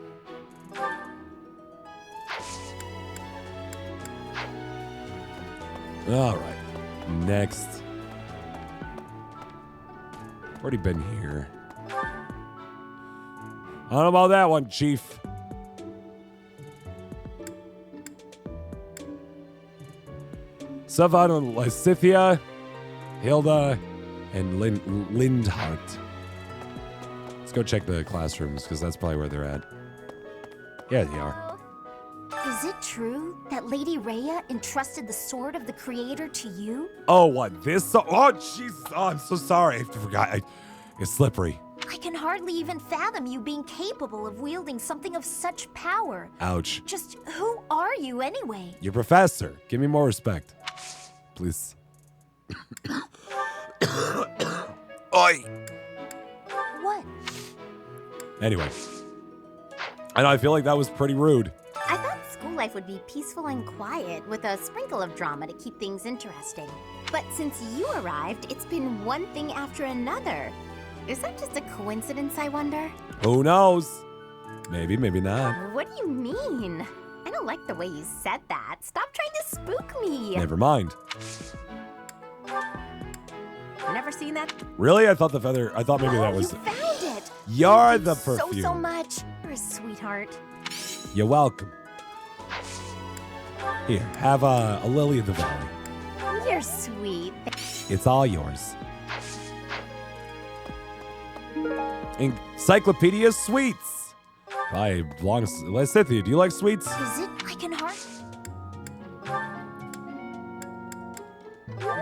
All right. Next. Already been here. I don't know about that one, Chief. Savannah, Lysithia, Hilda, and Lindhart. Let's go check the classrooms, because that's probably where they're at. Yeah, they are. Is it true that Lady Rhea entrusted the Sword of the Creator to you? Oh, what? This? Oh, jeez. Oh, I'm so sorry. I forgot. It's slippery. I can hardly even fathom you being capable of wielding something of such power. Ouch. Just who are you anyway? Your professor. Give me more respect. Please. Oi. What? Anyway. I know, I feel like that was pretty rude. I thought school life would be peaceful and quiet with a sprinkle of drama to keep things interesting. But since you arrived, it's been one thing after another. Is that just a coincidence, I wonder? Who knows? Maybe, maybe not. What do you mean? I don't like the way you said that. Stop trying to spook me. Never mind. Never seen that? Really? I thought maybe that was... You found it! You're the perfume. So much. You're a sweetheart. You're welcome. Here, have a lily of the valley. You're sweet. It's all yours. Encyclopedia Sweets. I belongs to Lysithia. Do you like sweets? Is it? I can hardly...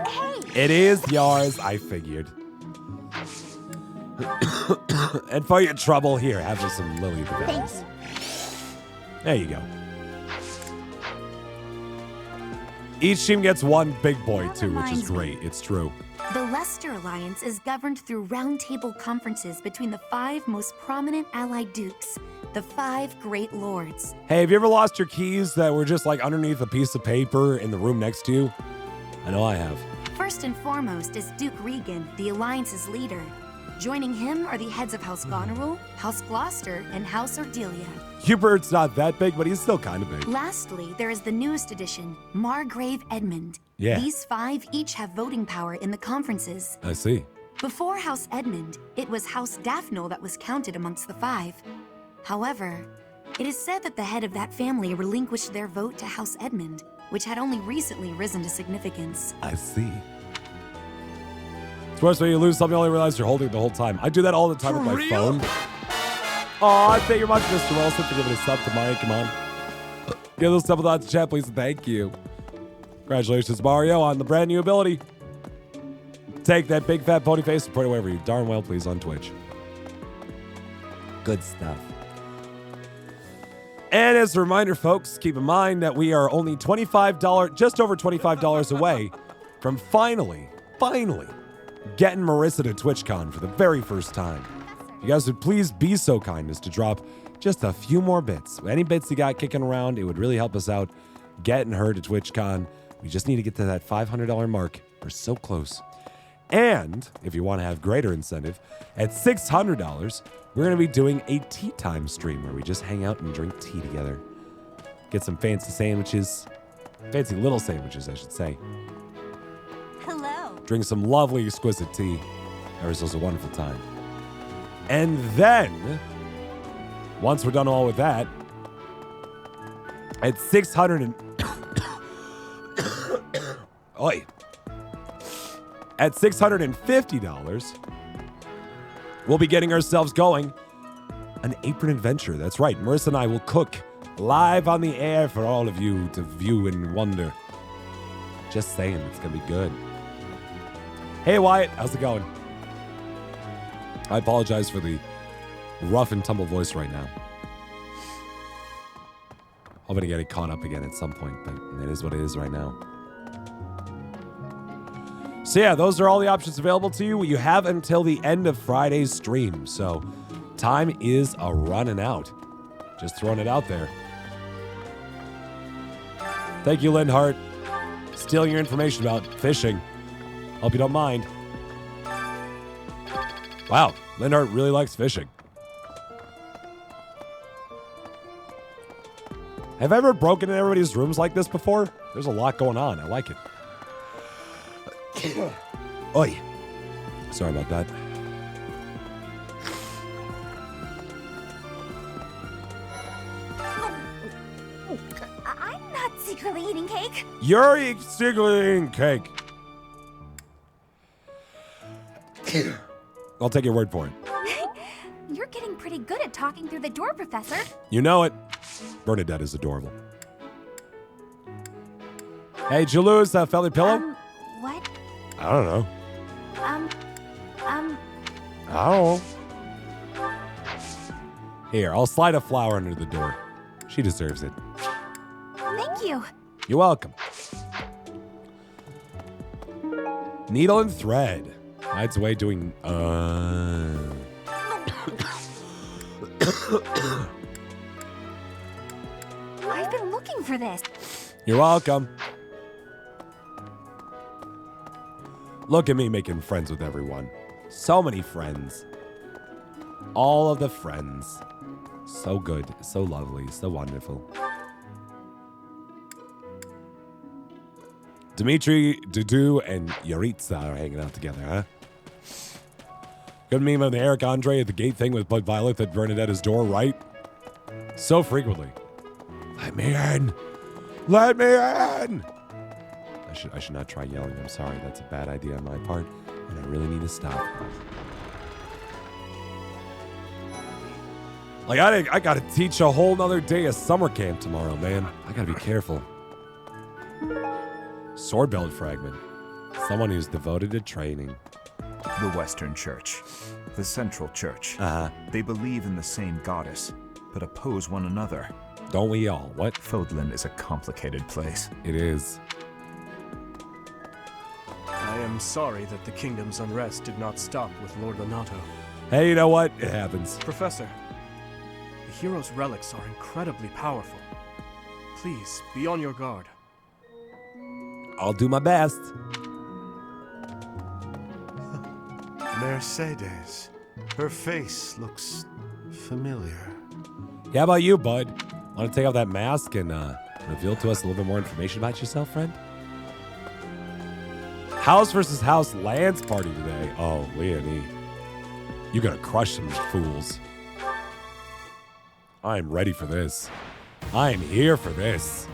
Hey! It is yours, I figured. And for your trouble, here, have you some lily of the valley. Thanks. There you go. Each team gets one big boy, too, which is great. It's true. The Leicester Alliance is governed through roundtable conferences between the 5 most prominent allied dukes, the 5 great lords. Hey, have you ever lost your keys that were just like underneath a piece of paper in the room next to you? I know I have. First and foremost is Duke Regan, the Alliance's leader. Joining him are the heads of House Goneril, House Gloucester, and House Ordelia. Hubert's not that big, but he's still kind of big. Lastly, there is the newest addition, Margrave Edmund. Yeah. These 5 each have voting power in the conferences. I see. Before House Edmund, it was House Daphne that was counted amongst the 5. However, it is said that the head of that family relinquished their vote to House Edmund, which had only recently risen to significance. I see. It's worse when you lose something you only realize you're holding it the whole time. I do that all the time with my phone. Oh, thank you very much, Mr. Wilson, for giving a sub to Mike. Come on. Give those double dots to chat, please, and thank you. Congratulations, Mario, on the brand new ability. Take that big fat pony face and put it wherever you darn well please on Twitch. Good stuff. And as a reminder, folks, keep in mind that we are only $25, just over $25 away from finally getting Marissa to TwitchCon for the very first time. You guys would please be so kind as to drop just a few more bits. Any bits you got kicking around, it would really help us out getting her to TwitchCon. We just need to get to that $500 mark. We're so close. And if you want to have greater incentive, at $600, we're going to be doing a tea time stream where we just hang out and drink tea together. Get some fancy sandwiches, Fancy little sandwiches, I should say. Hello. Drink some lovely, exquisite tea. Ever so a wonderful time. And then, once we're done all with that, at 600 and... Oi. At $650, we'll be getting ourselves going. An apron adventure. That's right. Marissa and I will cook live on the air for all of you to view and wonder. Just saying, it's going to be good. Hey, Wyatt. How's it going? I apologize for the rough and tumble voice right now. Hoping to get it caught up again at some point, but it is what it is right now. So yeah, those are all the options available to you. You have until the end of Friday's stream, so time is running out. Just throwing it out there. Thank you, Lindhart. Stealing your information about fishing. Hope you don't mind. Wow, Lindhart really likes fishing. Have I ever broken in everybody's rooms like this before? There's a lot going on. I like it. Oi. Sorry about that. I'm not secretly eating cake. You're secretly eating cake. I'll take your word for it. You're getting pretty good at talking through the door, Professor. You know it. Bernadette is adorable. Hey, did you lose that felly pillow? What? I don't know. I don't know. Here, I'll slide a flower under the door. She deserves it. Thank you. You're welcome. Needle and thread. Hides away doing, I've been looking for this. You're welcome. Look at me making friends with everyone. So many friends. All of the friends. So good, so lovely, so wonderful. Dimitri, Dudu, and Yaritza are hanging out together, huh? Good meme of the Eric Andre at the gate thing with Bud Violet at Bernadette's door, right? So frequently. Let me in! Let me in! I should not try yelling. I'm sorry. That's a bad idea on my part, and I really need to stop. Like, I gotta teach a whole nother day of summer camp tomorrow, man. I gotta be careful. Sword belt fragment. Someone who's devoted to training. The Western Church. The Central Church. They believe in the same goddess, but oppose one another. Don't we all? What? Fodlan is a complicated place. It is. I am sorry that the kingdom's unrest did not stop with Lord Lonato. Hey, you know what? It happens. Professor, the hero's relics are incredibly powerful. Please, be on your guard. I'll do my best. Mercedes. Her face looks familiar. Yeah, how about you, bud? Want to take off that mask and reveal to us a little bit more information about yourself, friend? House versus house Lance party today. Oh, Leonie. You gotta crush some fools. I am ready for this. I am here for this.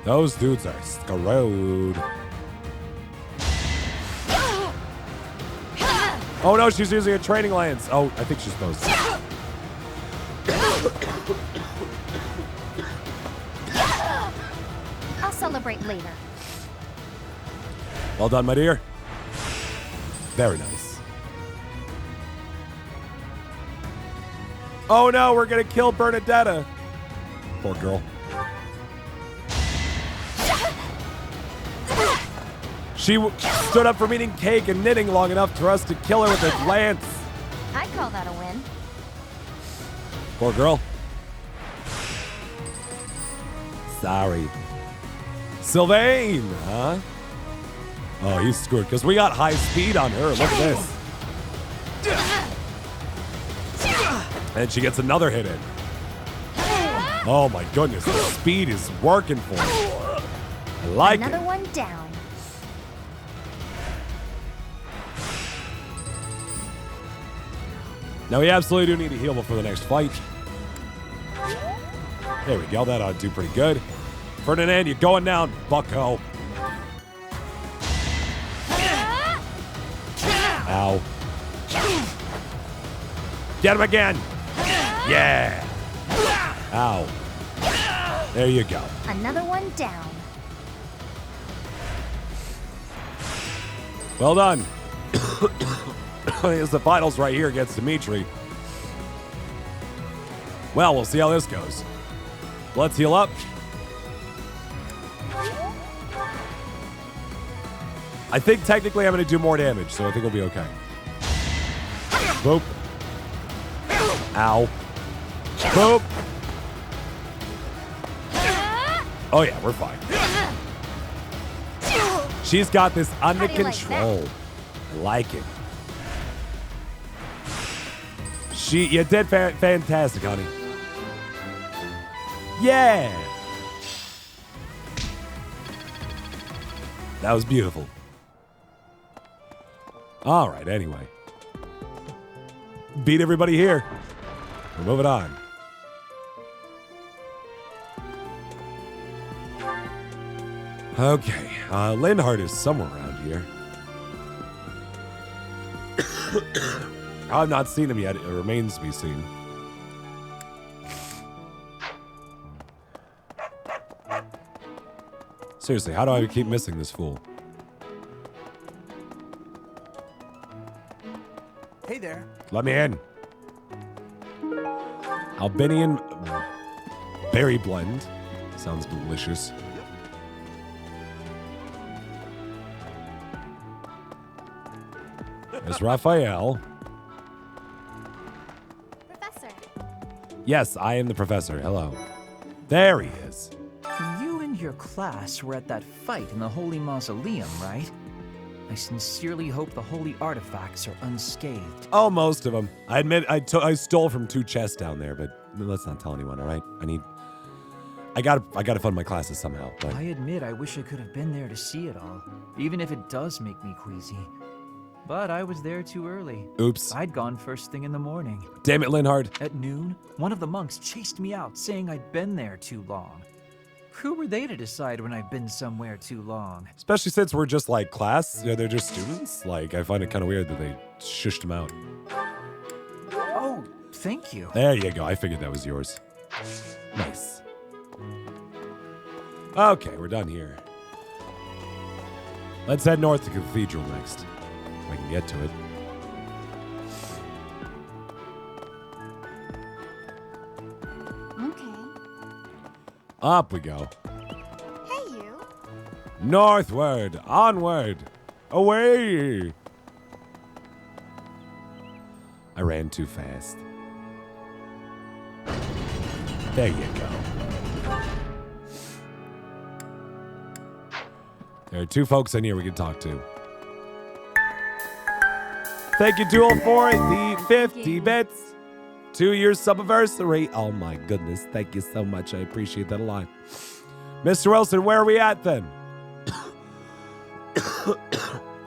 Those dudes are screwed. Oh no, she's using a training lance. Oh, I think she's supposed to. I'll celebrate later. Well done, my dear. Very nice. Oh no, we're gonna kill Bernadetta. Poor girl. She stood up from eating cake and knitting long enough for us to kill her with a lance. I'd call that a win. Poor girl. Sorry. Sylvain, huh? Oh, he's screwed because we got high speed on her. Look at this. And she gets another hit in. Oh my goodness, the speed is working for me. I like Another it. one down. Now we absolutely do need to heal before the next fight. There we go, that ought to do pretty good. Ferdinand, you're going down, bucko. Ow. Get him again. Yeah. Ow. There you go. Another one down. Well done. It's the finals right here against Dimitri. Well, we'll see how this goes. Let's heal up. I think technically I'm going to do more damage, so I think we'll be okay. Boop. Ow. Boop. Oh yeah, we're fine. She's got this under control. I like it. You did fantastic, honey. Yeah. That was beautiful. All right, anyway. Beat everybody here. We're moving on. Okay, Linhardt is somewhere around here. I've not seen him yet. It remains to be seen. Seriously, how do I keep missing this fool? Hey there. Let me in. Albanian berry blend. Sounds delicious. There's Raphael. Professor. Yes, I am the professor. Hello. There he is. You and your class were at that fight in the Holy Mausoleum, right? I sincerely hope the holy artifacts are unscathed. Oh, most of them. I admit I stole from 2 chests down there, but let's not tell anyone, all right? I gotta fund my classes somehow. But I admit I wish I could have been there to see it all, even if it does make me queasy. But I was there too early. Oops. I'd gone first thing in the morning. Damn it, Linhardt. At noon, one of the monks chased me out, saying I'd been there too long. Who were they to decide when I've been somewhere too long? Especially since we're just like class. You know, they're just students. Like, I find it kind of weird that they shushed him out. Oh, thank you. There you go. I figured that was yours. Nice. Okay, we're done here. Let's head north to Cathedral next. If I can get to it. Okay. Up we go. Hey, you. Northward, onward, away. I ran too fast. There you go. There are 2 folks in here we can talk to. Thank you, Duel, for the 50 bits. 2 years sub-anniversary. Oh my goodness. Thank you so much. I appreciate that a lot. Mr. Wilson, where are we at then?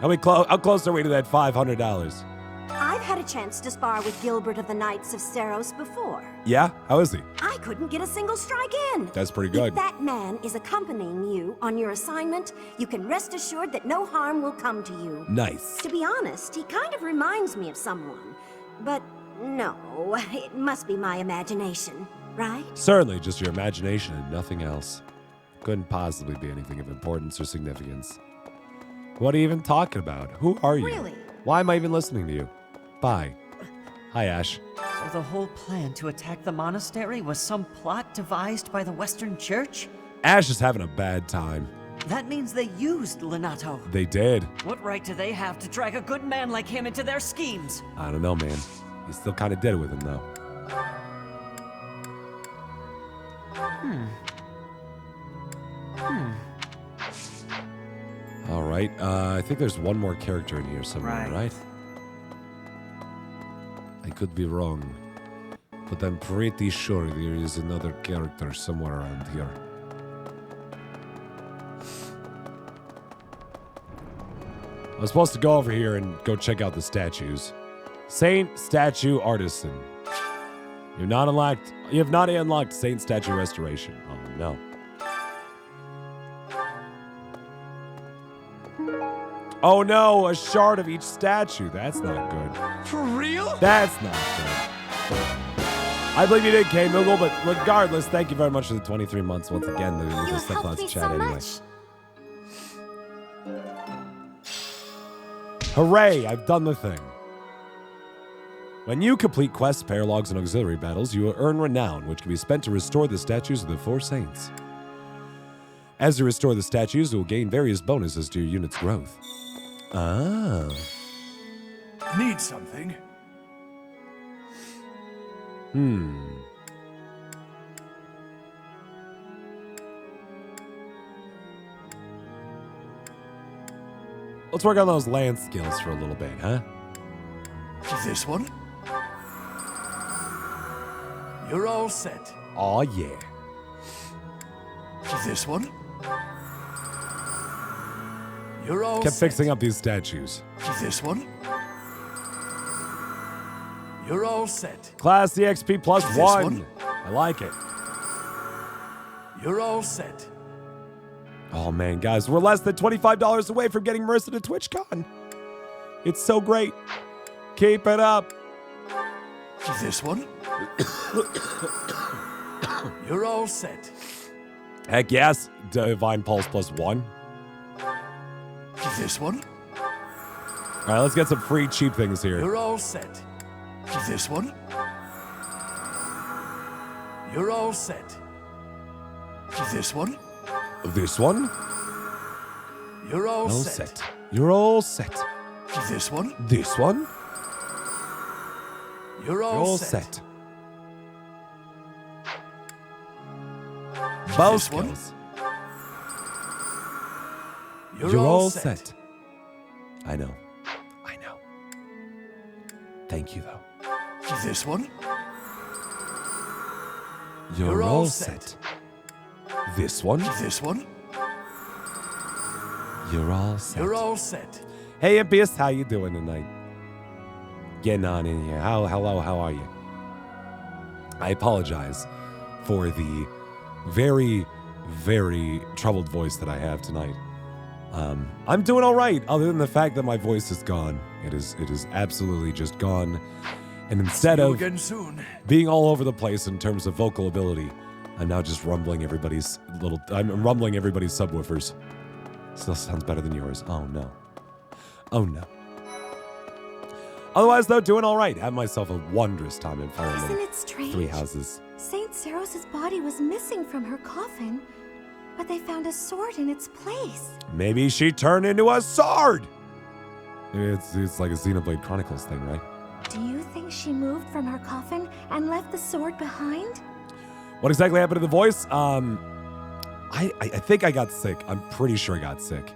How close are we to that $500? I've had a chance to spar with Gilbert of the Knights of Seros before. Yeah? How is he? I couldn't get a single strike in. That's pretty good. If that man is accompanying you on your assignment, you can rest assured that no harm will come to you. Nice. To be honest, he kind of reminds me of someone. But no, it must be my imagination, right? Certainly just your imagination and nothing else. Couldn't possibly be anything of importance or significance. What are you even talking about? Who are you? Really? Why am I even listening to you? Bye. Hi, Ash. So the whole plan to attack the monastery was some plot devised by the Western Church? Ash is having a bad time. That means they used Lenato. They did. What right do they have to drag a good man like him into their schemes? I don't know, man. You still kind of did it with him, though. All right. I think there's one more character in here somewhere, right? I could be wrong. But I'm pretty sure there is another character somewhere around here. I was supposed to go over here and go check out the statues. Saint Statue Artisan. You have not unlocked Saint Statue Restoration. Oh no. Oh no, a shard of each statue. That's not good. For real? That's not good. I believe you did, K-Moogle, but regardless, thank you very much for the 23 months once again. You have helped me so much. Hooray, I've done the thing. When you complete quests, paralogs, and auxiliary battles, you will earn renown, which can be spent to restore the statues of the four saints. As you restore the statues, you will gain various bonuses to your unit's growth. Ah. Need something? Let's work on those land skills for a little bit, huh? This one? You're all set. Aw, yeah. This one? You're all Kept set. fixing up these statues. This one? You're all set. Class EXP plus This 1. one? I like it. You're all set. Oh man, guys, we're less than $25 away from getting Marissa to TwitchCon. It's so great. Keep it up. This one? You're all set. Heck yes, Divine Pulse plus 1. This one? All right, let's get some free cheap things here. You're all set. This one? You're all set. This one? This one? You're all All set. set. You're all set. This one? This one? You're You're all all set. set. Bow This one? skills. You're all set. I know. I know. Thank you, though. This one? You're all set. This one? This one? You're all set. You're all set. Hey, Impious, how you doing tonight? Getting on in here. Hello, how are you? I apologize for the very, very troubled voice that I have tonight. I'm doing all right, other than the fact that my voice is gone. It is absolutely just gone. And instead of again soon. being all over the place in terms of vocal ability, I'm now just rumbling I'm rumbling everybody's subwoofers. Still sounds better than yours. Oh no. Oh no. Otherwise, though, doing all right. Had myself a wondrous time in Fire Emblem. Isn't it strange? 3 Houses. Saint Seros's body was missing from her coffin, but they found a sword in its place. Maybe she turned into a sword! It's like a Xenoblade Chronicles thing, right? Do you think she moved from her coffin and left the sword behind? What exactly happened to the voice? I think I got sick. I'm pretty sure I got sick.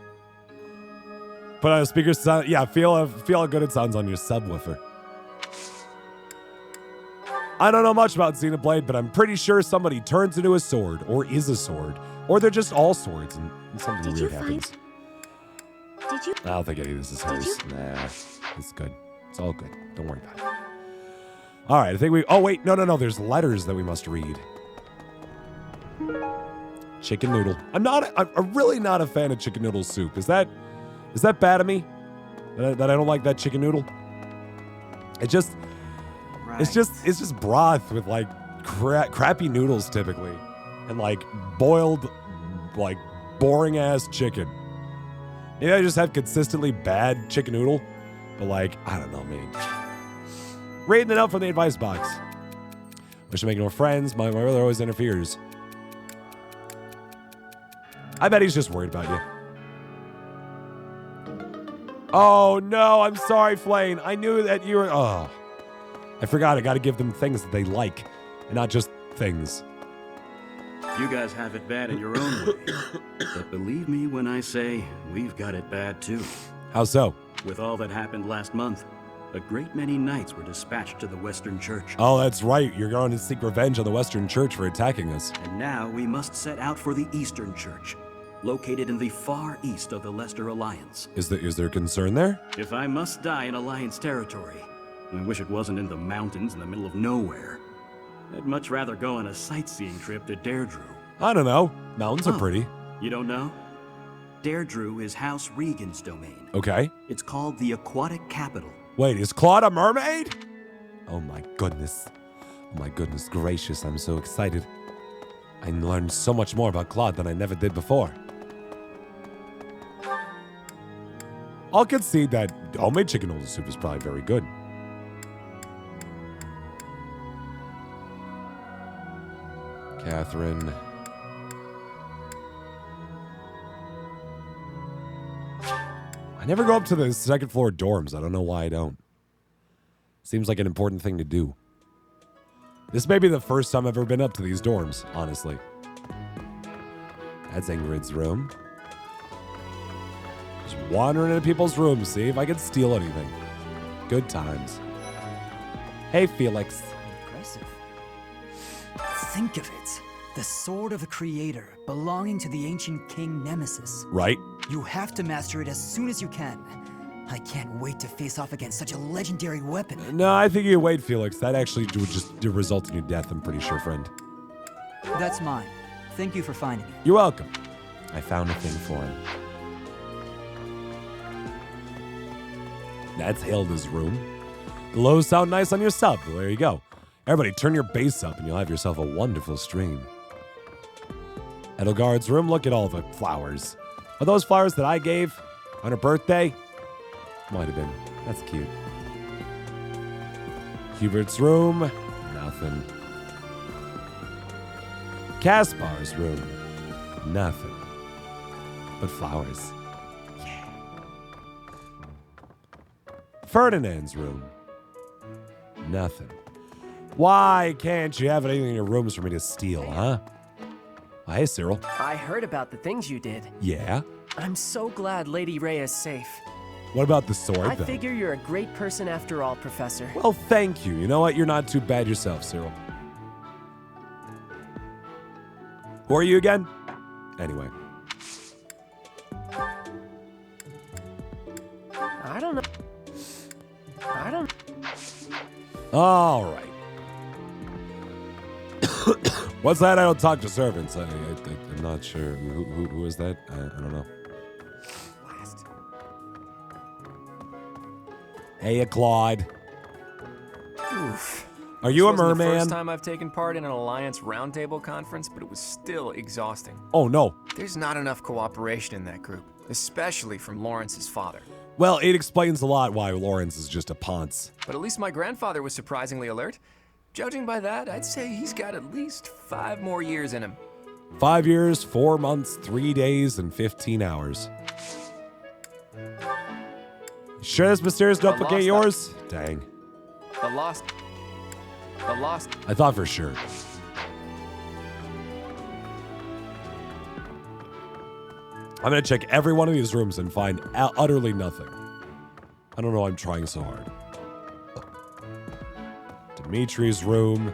Put on a speaker sound. Yeah, feel how good it sounds on your subwoofer. I don't know much about Xenoblade, but I'm pretty sure somebody turns into a sword, or is a sword, or they're just all swords, and something weird happens. Did you? I don't think any of this is hers. Nah, it's good. It's all good. Don't worry about it. All right, I think we. Oh wait, no. There's letters that we must read. Chicken noodle. I'm really not a fan of chicken noodle soup. Is that bad of me? That I don't like that chicken noodle? It's just broth with like crappy noodles typically, and like boiled, like boring ass chicken. Maybe I just have consistently bad chicken noodle, but like I don't know, man. Reading it out from the advice box. Wish to make more friends. My brother always interferes. I bet he's just worried about you. Oh no, I'm sorry, Flane. I knew that you were. Oh, I forgot. I got to give them things that they like, and not just things. You guys have it bad in your own way. But believe me when I say we've got it bad too. How so? With all that happened last month, A great many knights were dispatched to the Western Church. Oh, that's right. You're going to seek revenge on the Western Church for attacking us. And now we must set out for the Eastern Church, located in the far east of the Lester Alliance. Is there concern there? If I must die in Alliance territory, I wish it wasn't in the mountains in the middle of nowhere. I'd much rather go on a sightseeing trip to Deirdre. I don't know. Mountains are pretty. You don't know? Deirdre is House Regan's domain. Okay. It's called the Aquatic Capital. Wait, is Claude a mermaid? Oh my goodness. Oh my goodness gracious, I'm so excited. I learned so much more about Claude than I never did before. I'll concede that homemade chicken noodle soup is probably very good. Catherine. I never go up to the second floor dorms. I don't know why I don't. Seems like an important thing to do. This may be the first time I've ever been up to these dorms, honestly. That's Ingrid's room. Just wandering into people's rooms, see if I can steal anything. Good times. Hey, Felix. Impressive. Think of it. The sword of the Creator, belonging to the ancient king Nemesis. Right. You have to master it as soon as you can. I can't wait to face off against such a legendary weapon. No, I think you wait, Felix. That actually would just result in your death, I'm pretty sure, friend. That's mine. Thank you for finding it. You're welcome. I found a thing for him. That's Hilda's room. The lows sound nice on your sub. Well, there you go. Everybody, turn your bass up and you'll have yourself a wonderful stream. Edelgard's room, look at all the flowers. Are those flowers that I gave on her birthday? Might have been. That's cute. Hubert's room, nothing. Caspar's room, nothing. But flowers. Yeah. Ferdinand's room, nothing. Why can't you have anything in your rooms for me to steal, huh? Oh, hey, Cyril. I heard about the things you did. Yeah? I'm so glad Lady Rhea is safe. What about the sword, I though? figure you're a great person after all, Professor. Well, thank you. You know what? You're not too bad yourself, Cyril. Who are you again? Anyway. I don't know. I don't... All right. What's that? I don't talk to servants. I'm not sure. Who is that? I don't know. Hey, Claude. Oof. Are you a merman? This wasn't the first time I've taken part in an Alliance roundtable conference, but it was still exhausting. Oh, no. There's not enough cooperation in that group, especially from Lawrence's father. Well, it explains a lot why Lawrence is just a ponce. But at least my grandfather was surprisingly alert. Judging by that, I'd say he's got at least 5 more years in him. 5 years, 4 months, 3 days, and 15 hours. Sure this mysterious duplicate yours? Dang. The lost. I thought for sure. I'm gonna check every one of these rooms and find utterly nothing. I don't know why I'm trying so hard. Dimitri's room.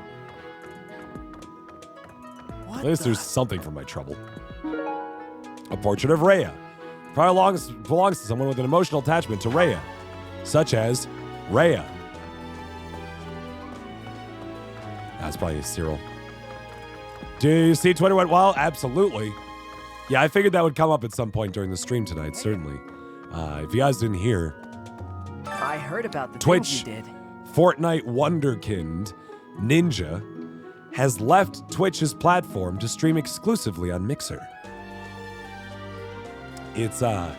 At least there's something for my trouble. A portrait of Rhea. Probably belongs to someone with an emotional attachment to Rhea, such as Rhea. That's probably Cyril. Do you see Twitter went wild? Absolutely. Yeah, I figured that would come up at some point during the stream tonight, certainly. If you guys didn't hear, I heard about the Twitch, things you did. Fortnite Wonderkind Ninja has left Twitch's platform to stream exclusively on Mixer. It's a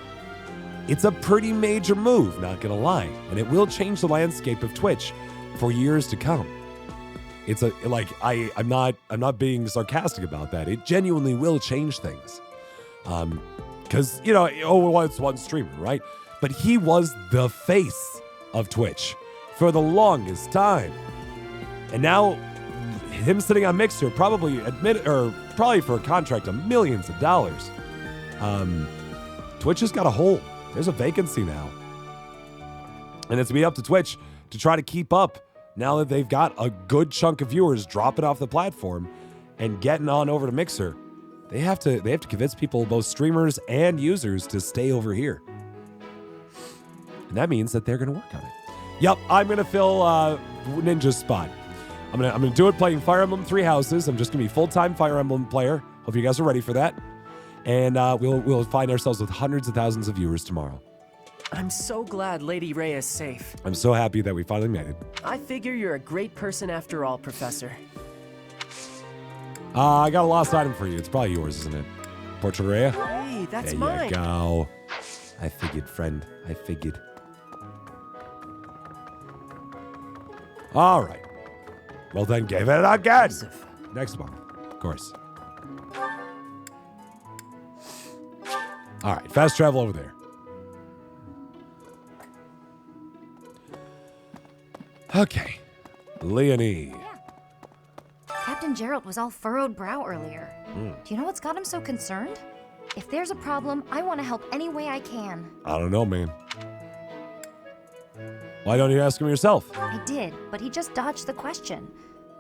pretty major move, not gonna lie, and it will change the landscape of Twitch for years to come. I'm not being sarcastic about that. It genuinely will change things. Because, it's one streamer, right? But he was the face of Twitch for the longest time. And now, him sitting on Mixer, probably for a contract of millions of dollars. Twitch has got a hole. There's a vacancy now. And it's be up to Twitch to try to keep up now that they've got a good chunk of viewers dropping off the platform and getting on over to Mixer. They have to convince people, both streamers and users, to stay over here. And that means that they're going to work on it. Yep, I'm going to fill Ninja's spot. I'm gonna do it playing Fire Emblem 3 Houses. I'm just going to be full-time Fire Emblem player. Hope you guys are ready for that. And we'll find ourselves with hundreds of thousands of viewers tomorrow. I'm so glad Lady Ray is safe. I'm so happy that we finally made it. I figure you're a great person after all, Professor. I got a lost item for you. It's probably yours, isn't it? Portrait? Hey, that's there mine. There you go. I figured, friend. I figured. All right. Well, then give it again. Next one, of course. All right, fast travel over there. Okay. Leonie. Captain Gerald was all furrowed brow earlier. Do you know what's got him so concerned? If there's a problem, I want to help any way I can. I don't know, man. Why don't you ask him yourself? I did, but he just dodged the question.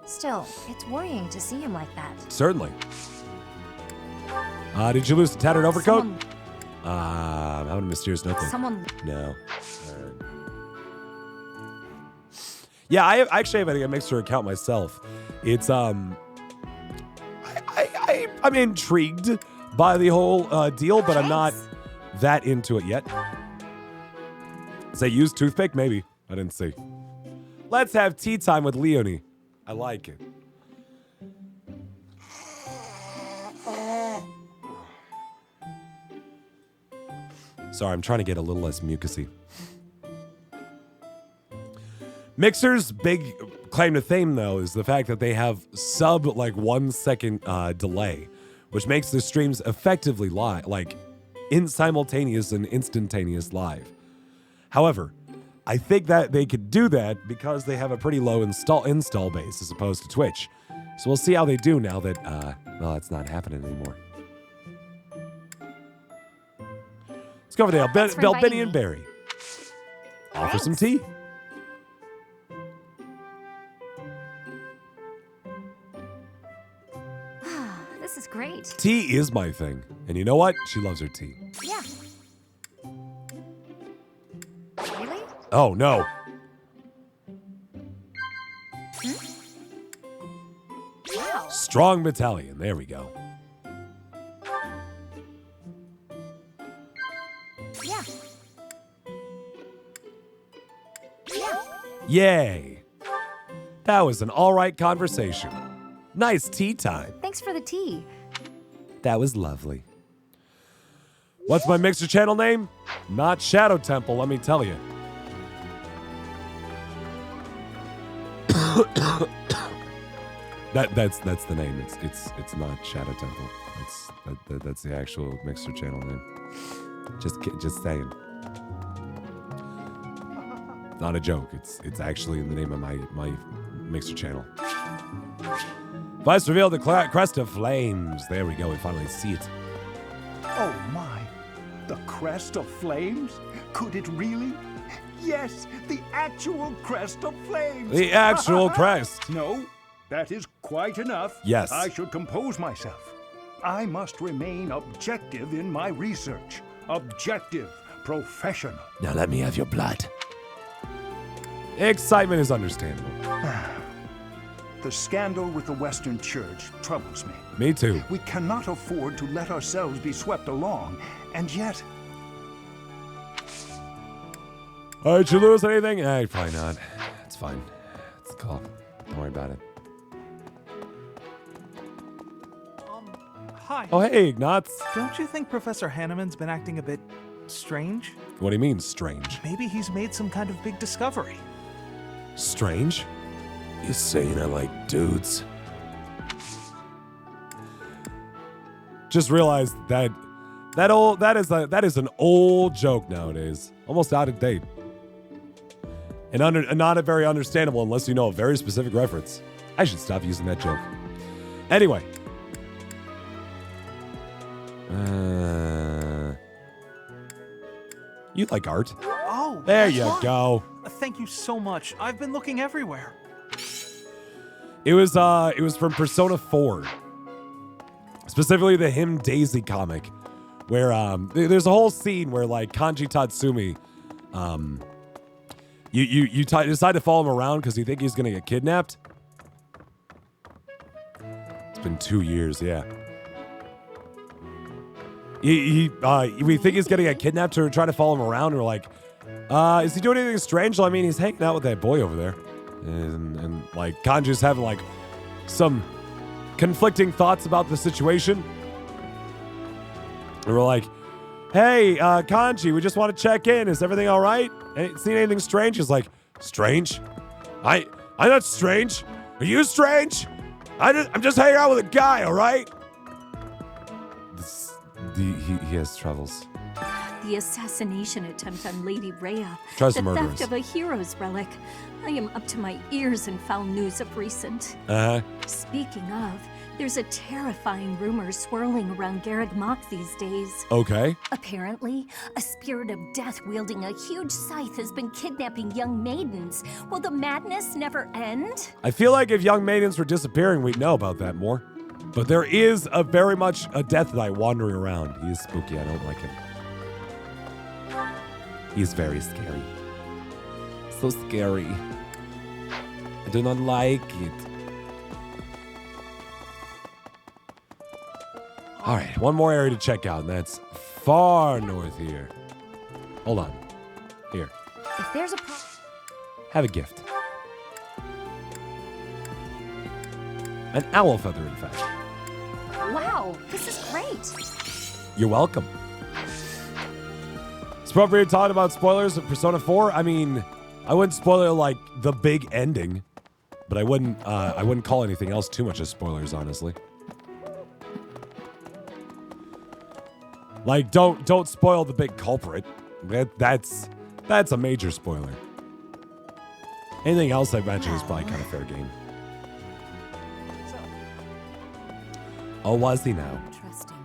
Still, it's worrying to see him like that. Certainly. Did you lose the tattered overcoat? How about a mysterious notebook? Someone. No. Yeah, I actually have a Mixer account myself. It's I'm intrigued by the whole deal, but I'm not that into it yet. Say use toothpick? Maybe. I didn't see. Let's have tea time with Leonie. I like it. Sorry, I'm trying to get a little less mucusy. Mixer's big claim to fame, though, is the fact that they have sub 1 second delay, which makes the streams effectively live, simultaneous and instantaneous live. However, I think that they could do that because they have a pretty low install base as opposed to Twitch. So we'll see how they do now that, it's not happening anymore. Let's go over there. Benny and Barry. Offer some tea. This is great. Tea is my thing. And you know what? She loves her tea. Yeah. Really? Oh, no. Wow. Strong battalion. There we go. Yeah. Yeah. Yay. That was an all right conversation. Nice tea time. Thanks for the tea. That was lovely. What's my Mixer channel name? Not Shadow Temple, let me tell you. That's the name. It's not Shadow Temple. That's the actual Mixer channel name. Just saying. Not a joke. It's actually in the name of my Mixer channel. Vice revealed the crest of flames. There we go. We finally see it. Oh my, the crest of flames? Could it really? Yes, the actual crest of flames. The actual crest. No, that is quite enough. Yes. I should compose myself. I must remain objective in my research. Objective, professional. Now let me have your blood. Excitement is understandable. The scandal with the Western Church troubles me. Me too. We cannot afford to let ourselves be swept along, and yet... Did you lose anything? Probably not. It's fine. It's the call. Don't worry about it. Hi. Oh, hey, Ignatz. Don't you think Professor Hanneman's been acting a bit strange? What do you mean, strange? Maybe he's made some kind of big discovery. Strange? You saying I like dudes? Just realized that is an old joke nowadays, almost out of date, and not very understandable unless you know a very specific reference. I should stop using that joke. Anyway, you like art? Oh, there you go. Thank you so much. I've been looking everywhere. It was from Persona 4. Specifically the Him Daisy comic, where there's a whole scene where like Kanji Tatsumi, you decide to follow him around because you think he's gonna get kidnapped. It's been 2 years, yeah. We think he's gonna get kidnapped, so we're trying to follow him around. And we're like, is he doing anything strange? Well, I mean, he's hanging out with that boy over there, and like Kanji's having like some conflicting thoughts about the situation. And we're like, hey, Kanji, we just want to check in. Is everything all right? Seen anything strange? He's like, strange? I'm not strange. Are you strange? I'm just hanging out with a guy, all right? He has troubles. The assassination attempt on Lady Rhea. Tries to the murder theft us. of a hero's relic. I am up to my ears in foul news of recent. Uh-huh. Speaking of, there's a terrifying rumor swirling around Garreg Mach these days. Okay. Apparently, a spirit of death wielding a huge scythe has been kidnapping young maidens. Will the madness never end? I feel like if young maidens were disappearing, we'd know about that more. But there is very much a death knight wandering around. He is spooky. I don't like him. He's very scary. So scary. I do not like it. All right, one more area to check out, and that's far north here. Hold on. Here. If there's a Have a gift. An owl feather, in fact. Wow, this is great. You're welcome. It's appropriate talking about spoilers of Persona 4. I mean, I wouldn't spoil like the big ending, but I wouldn't call anything else too much as spoilers, honestly. Like, don't spoil the big culprit. That's a major spoiler. Anything else I mentioned is probably kind of fair game. Oh, was he now? Trusting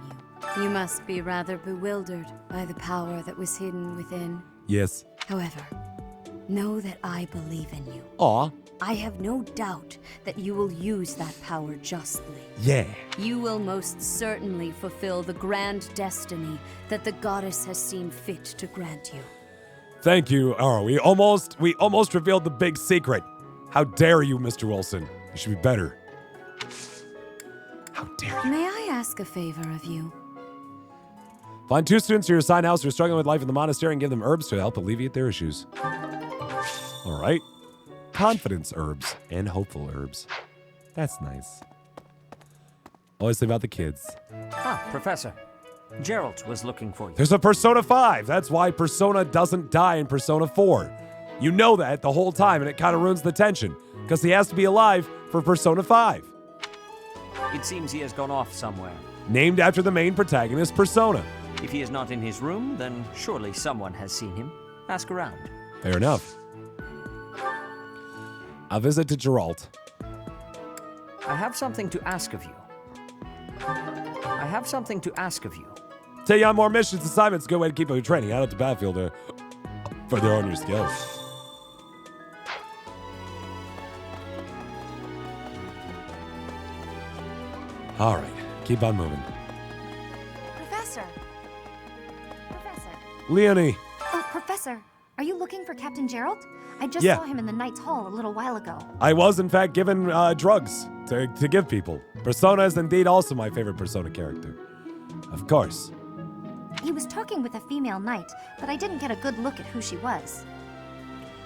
you. You must be rather bewildered by the power that was hidden within. Yes. However, know that I believe in you. Aw. I have no doubt that you will use that power justly. Yeah. You will most certainly fulfill the grand destiny that the goddess has seen fit to grant you. Thank you. Oh, we almost revealed the big secret. How dare you, Mr. Wilson? You should be better. How dare you? May I ask a favor of you? Find 2 students to your assigned house who are struggling with life in the monastery and give them herbs to help alleviate their issues. All right. Confidence herbs and hopeful herbs. That's nice. Always think about the kids. Ah, Professor. Gerald was looking for you. There's a Persona 5. That's why Persona doesn't die in Persona 4. You know that the whole time, and it kind of ruins the tension, because he has to be alive for Persona 5. It seems he has gone off somewhere. Named after the main protagonist, Persona. If he is not in his room, then surely someone has seen him. Ask around. Fair enough. A visit to Geralt. I have something to ask of you. Take on more missions, assignments, good way to keep up your training out at the battlefield to further hone your skills. All right, keep on moving. Professor. Leonie. Oh, Professor. Are you looking for Captain Gerald? I just Yeah. saw him in the Knight's Hall a little while ago. I was, in fact, given drugs to give people. Persona is indeed also my favorite Persona character. Of course. He was talking with a female knight, but I didn't get a good look at who she was.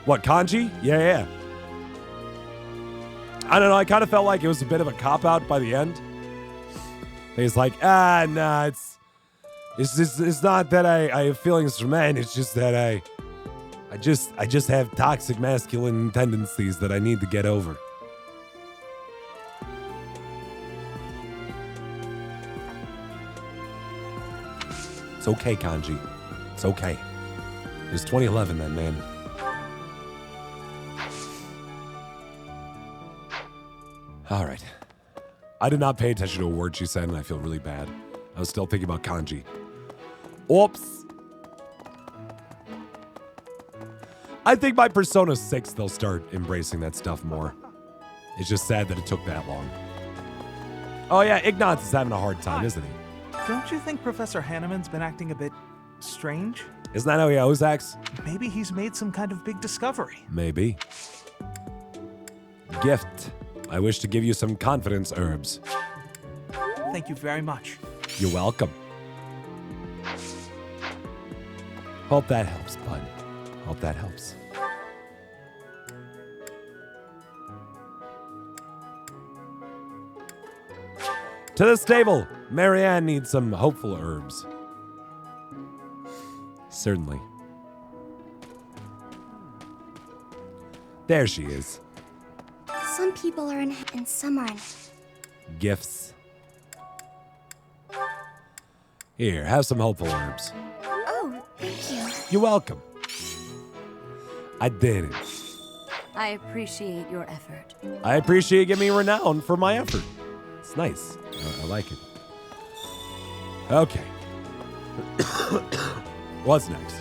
What, Kanji? Yeah. I don't know, I kind of felt like it was a bit of a cop-out by the end. He's like, nah, it's not that I have feelings for men, it's just that I just have toxic masculine tendencies that I need to get over. It's okay, Kanji. It's okay. It was 2011 then, man. All right. I did not pay attention to a word she said, and I feel really bad. I was still thinking about Kanji. Oops. I think by Persona 6, they'll start embracing that stuff more. It's just sad that it took that long. Oh yeah, Ignatz is having a hard time, isn't he? Don't you think Professor Hanneman's been acting a bit strange? Isn't that how he always acts? Maybe he's made some kind of big discovery. Maybe. Gift. I wish to give you some confidence herbs. Thank you very much. You're welcome. Hope that helps, bud. Hope that helps. To the stable. Marianne needs some hopeful herbs. Certainly. There she is. Some people are in and some are in. Gifts. Here, have some hopeful herbs. Oh, thank you. You're welcome. I did it. I appreciate your effort. I appreciate giving me renown for my effort. It's nice. I like it. Okay. What's next?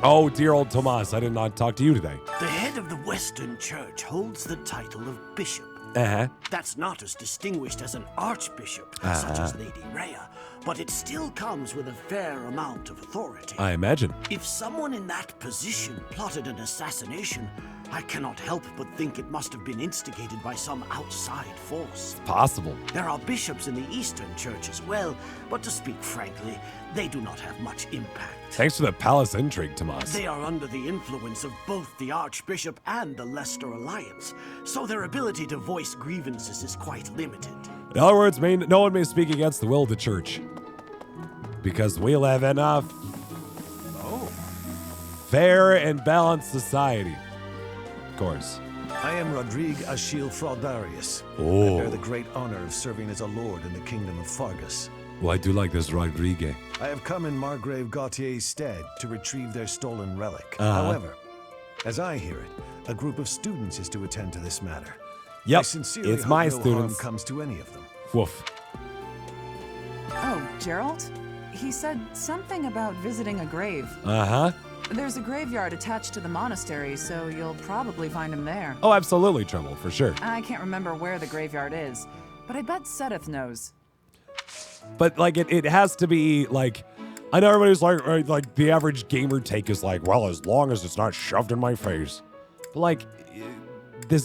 Oh, dear old Tomas, I did not talk to you today. The head of the Western Church holds the title of bishop. Uh-huh. That's not as distinguished as an archbishop, such as Lady Rhea, but it still comes with a fair amount of authority. I imagine. If someone in that position plotted an assassination, I cannot help but think it must have been instigated by some outside force. Possible. There are bishops in the Eastern Church as well, but to speak frankly, they do not have much impact. Thanks for the palace intrigue, Tomas. They are under the influence of both the Archbishop and the Leicester Alliance, so their ability to voice grievances is quite limited. In other words, no one may speak against the will of the church. Because we'll have enough fair and balanced society. Of course. I am Rodrigue Achille Fraudarius. Oh. I bear the great honor of serving as a lord in the kingdom of Fargus. Well, I do like this Rodrigue. I have come in Margrave Gautier's stead to retrieve their stolen relic. Uh-huh. However, as I hear it, a group of students is to attend to this matter. Yep, I sincerely it's hope my no students. harm comes to any of them. Woof. Oh, Gerald? He said something about visiting a grave. Uh-huh. There's a graveyard attached to the monastery, so you'll probably find him there. Oh, absolutely, Tremble, for sure. I can't remember where the graveyard is, but I bet Sedith knows. But, like, it has to be, like... I know everybody's like, the average gamer take is like, well, as long as it's not shoved in my face. But, like, they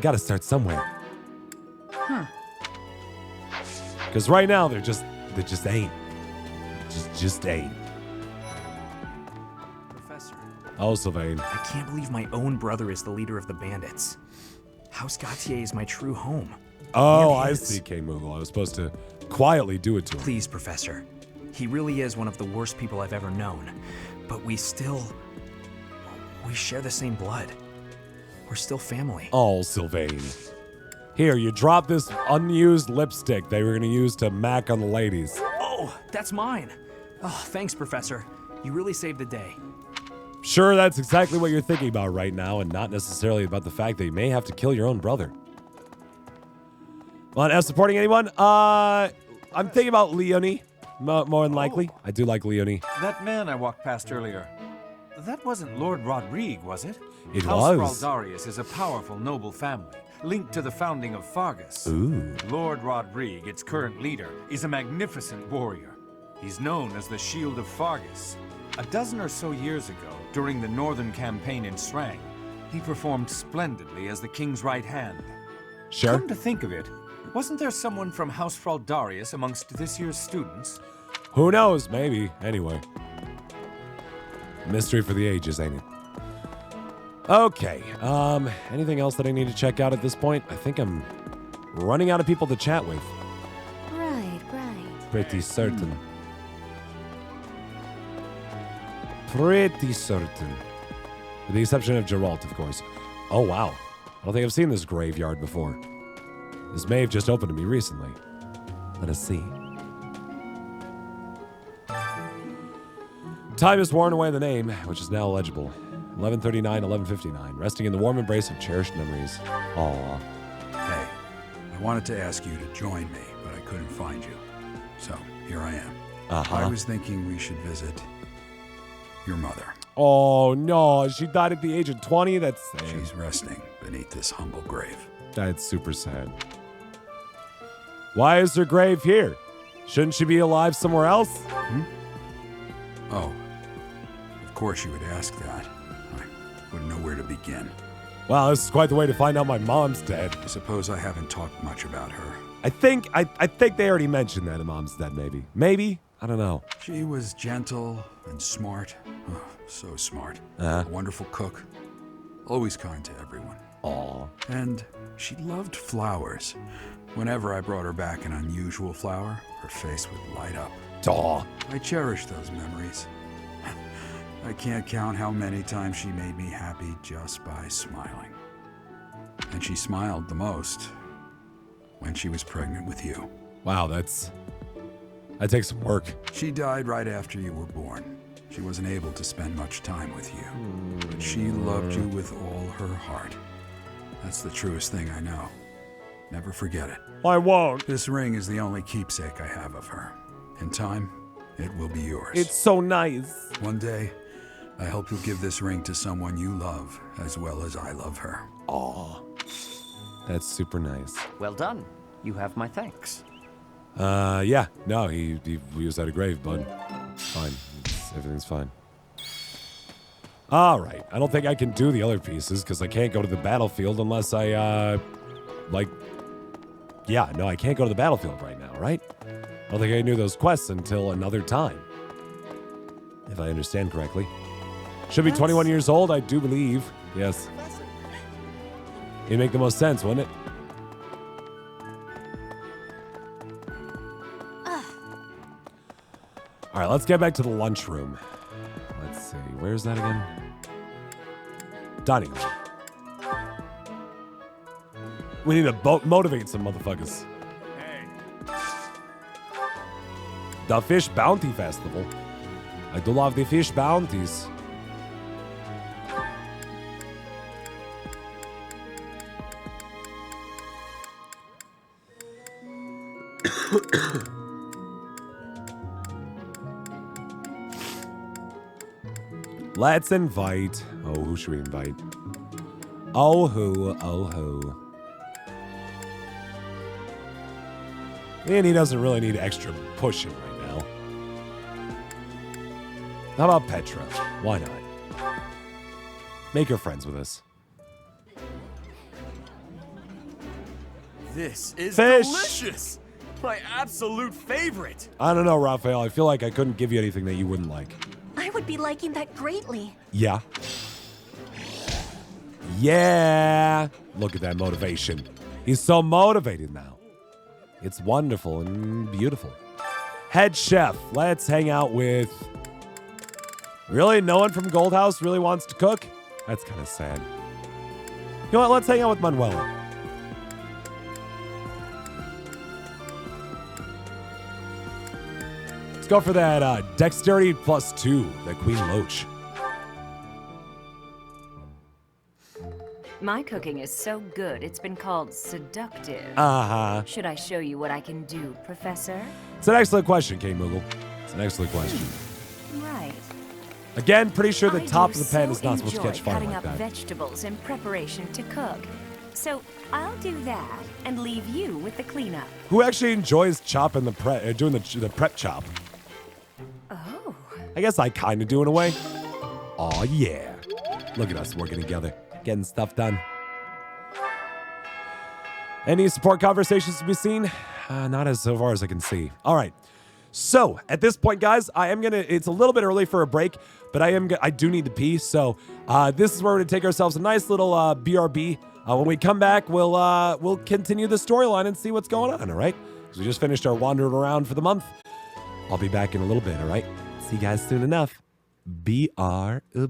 got to start somewhere. Huh. Because right now, they just ain't. Just ain't. Professor. Oh, Sylvain. I can't believe my own brother is the leader of the bandits. House Gautier is my true home. Oh, I see, K. Moogle. I was supposed to quietly do it to him. Please, Professor. He really is one of the worst people I've ever known. But we share the same blood. We're still family. Oh, Sylvain. Here, you drop this unused lipstick they were going to use to mac on the ladies. Oh, that's mine. Oh, thanks, Professor. You really saved the day. Sure, that's exactly what you're thinking about right now, and not necessarily about the fact that you may have to kill your own brother. Well, as supporting anyone? I'm thinking about Leonie, more than likely. I do like Leonie. That man I walked past earlier, that wasn't Lord Rodrigue, was it? It House was. Fraldarius is a powerful noble family, linked to the founding of Fargus. Ooh. Lord Rodrigue, its current leader, is a magnificent warrior. He's known as the Shield of Fargus. A dozen or so years ago, during the Northern Campaign in Srang, he performed splendidly as the king's right hand. Sure. Come to think of it, wasn't there someone from House Fraldarius amongst this year's students? Who knows? Maybe. Anyway. Mystery for the ages, ain't it? Okay. Anything else that I need to check out at this point? I think I'm running out of people to chat with. Right. Pretty certain. Pretty certain. With the exception of Geralt, of course. Oh, wow. I don't think I've seen this graveyard before. This may have just opened to me recently. Let us see. Time has worn away the name, which is now illegible. 11:39, 11:59, resting in the warm embrace of cherished memories. Aww. Hey, I wanted to ask you to join me, but I couldn't find you. So, here I am. Uh-huh. I was thinking we should visit your mother. Oh, no. She died at the age of 20? That's sad. She's resting beneath this humble grave. That's super sad. Why is her grave here? Shouldn't she be alive somewhere else? Oh, of course you would ask that. I wouldn't know where to begin. Wow, this is quite the way to find out my mom's dead. I suppose I haven't talked much about her. I think they already mentioned that her mom's dead, maybe. Maybe? I don't know. She was gentle and smart. Oh, so smart. Uh-huh. A wonderful cook. Always kind to everyone. Aw. And she loved flowers. Whenever I brought her back an unusual flower, her face would light up. Aw. I cherish those memories. I can't count how many times she made me happy just by smiling. And she smiled the most when she was pregnant with you. Wow, that takes some work. She died right after you were born. She wasn't able to spend much time with you, but she loved you with all her heart. That's the truest thing I know. Never forget it. I won't. This ring is the only keepsake I have of her. In time, it will be yours. It's so nice. One day, I hope you'll give this ring to someone you love as well as I love her. Aw. That's super nice. Well done. You have my thanks. Yeah. No, he was at a grave, bud. Fine. Everything's fine. All right. I don't think I can do the other pieces because I can't go to the battlefield unless I, yeah, no, I can't go to the battlefield right now, right? I don't think I can do those quests until another time. If I understand correctly. Should be 21 years old, I do believe. Yes. It'd make the most sense, wouldn't it? All right, let's get back to the lunchroom. Let's see. Where's that again? Dining room. We need to motivate some motherfuckers. The Fish Bounty Festival. I do love the fish bounties. Let's invite. Oh, who should we invite? Oh, who? Oh, who? And he doesn't really need extra pushing right now. How about Petra? Why not? Make her friends with us. This is Fish. delicious! My absolute favorite! I don't know, Raphael. I feel like I couldn't give you anything that you wouldn't like. I would be liking that greatly. Yeah. Yeah. Look at that motivation. He's so motivated now. It's wonderful and beautiful. Head chef. Let's hang out with... Really? No one from Gold House really wants to cook? That's kind of sad. You know what? Let's hang out with Manuela. Let's go for that dexterity +2, that Queen Loach. My cooking is so good, it's been called seductive. Uh-huh. Should I show you what I can do, Professor? It's an excellent question, Kate Moogle. It's an excellent question. Right. Again, pretty sure the I top do of the pen so is not supposed to enjoy catch fire cutting like up that. vegetables in preparation to cook. So I'll do that and leave you with the cleanup. Who actually enjoys chopping the prep, doing the prep chop? Oh. I guess I kind of do in a way. Aw, yeah. Look at us working together, getting stuff done. Any support conversations to be seen? Not as so far as I can see. All right. So at this point, guys, I am gonna. It's a little bit early for a break, but I do need to pee. So this is where we're gonna take ourselves a nice little BRB. When we come back, we'll continue the storyline and see what's going on. All right? Because we just finished our wandering around for the month. I'll be back in a little bit. All right? See you guys soon enough. BRB.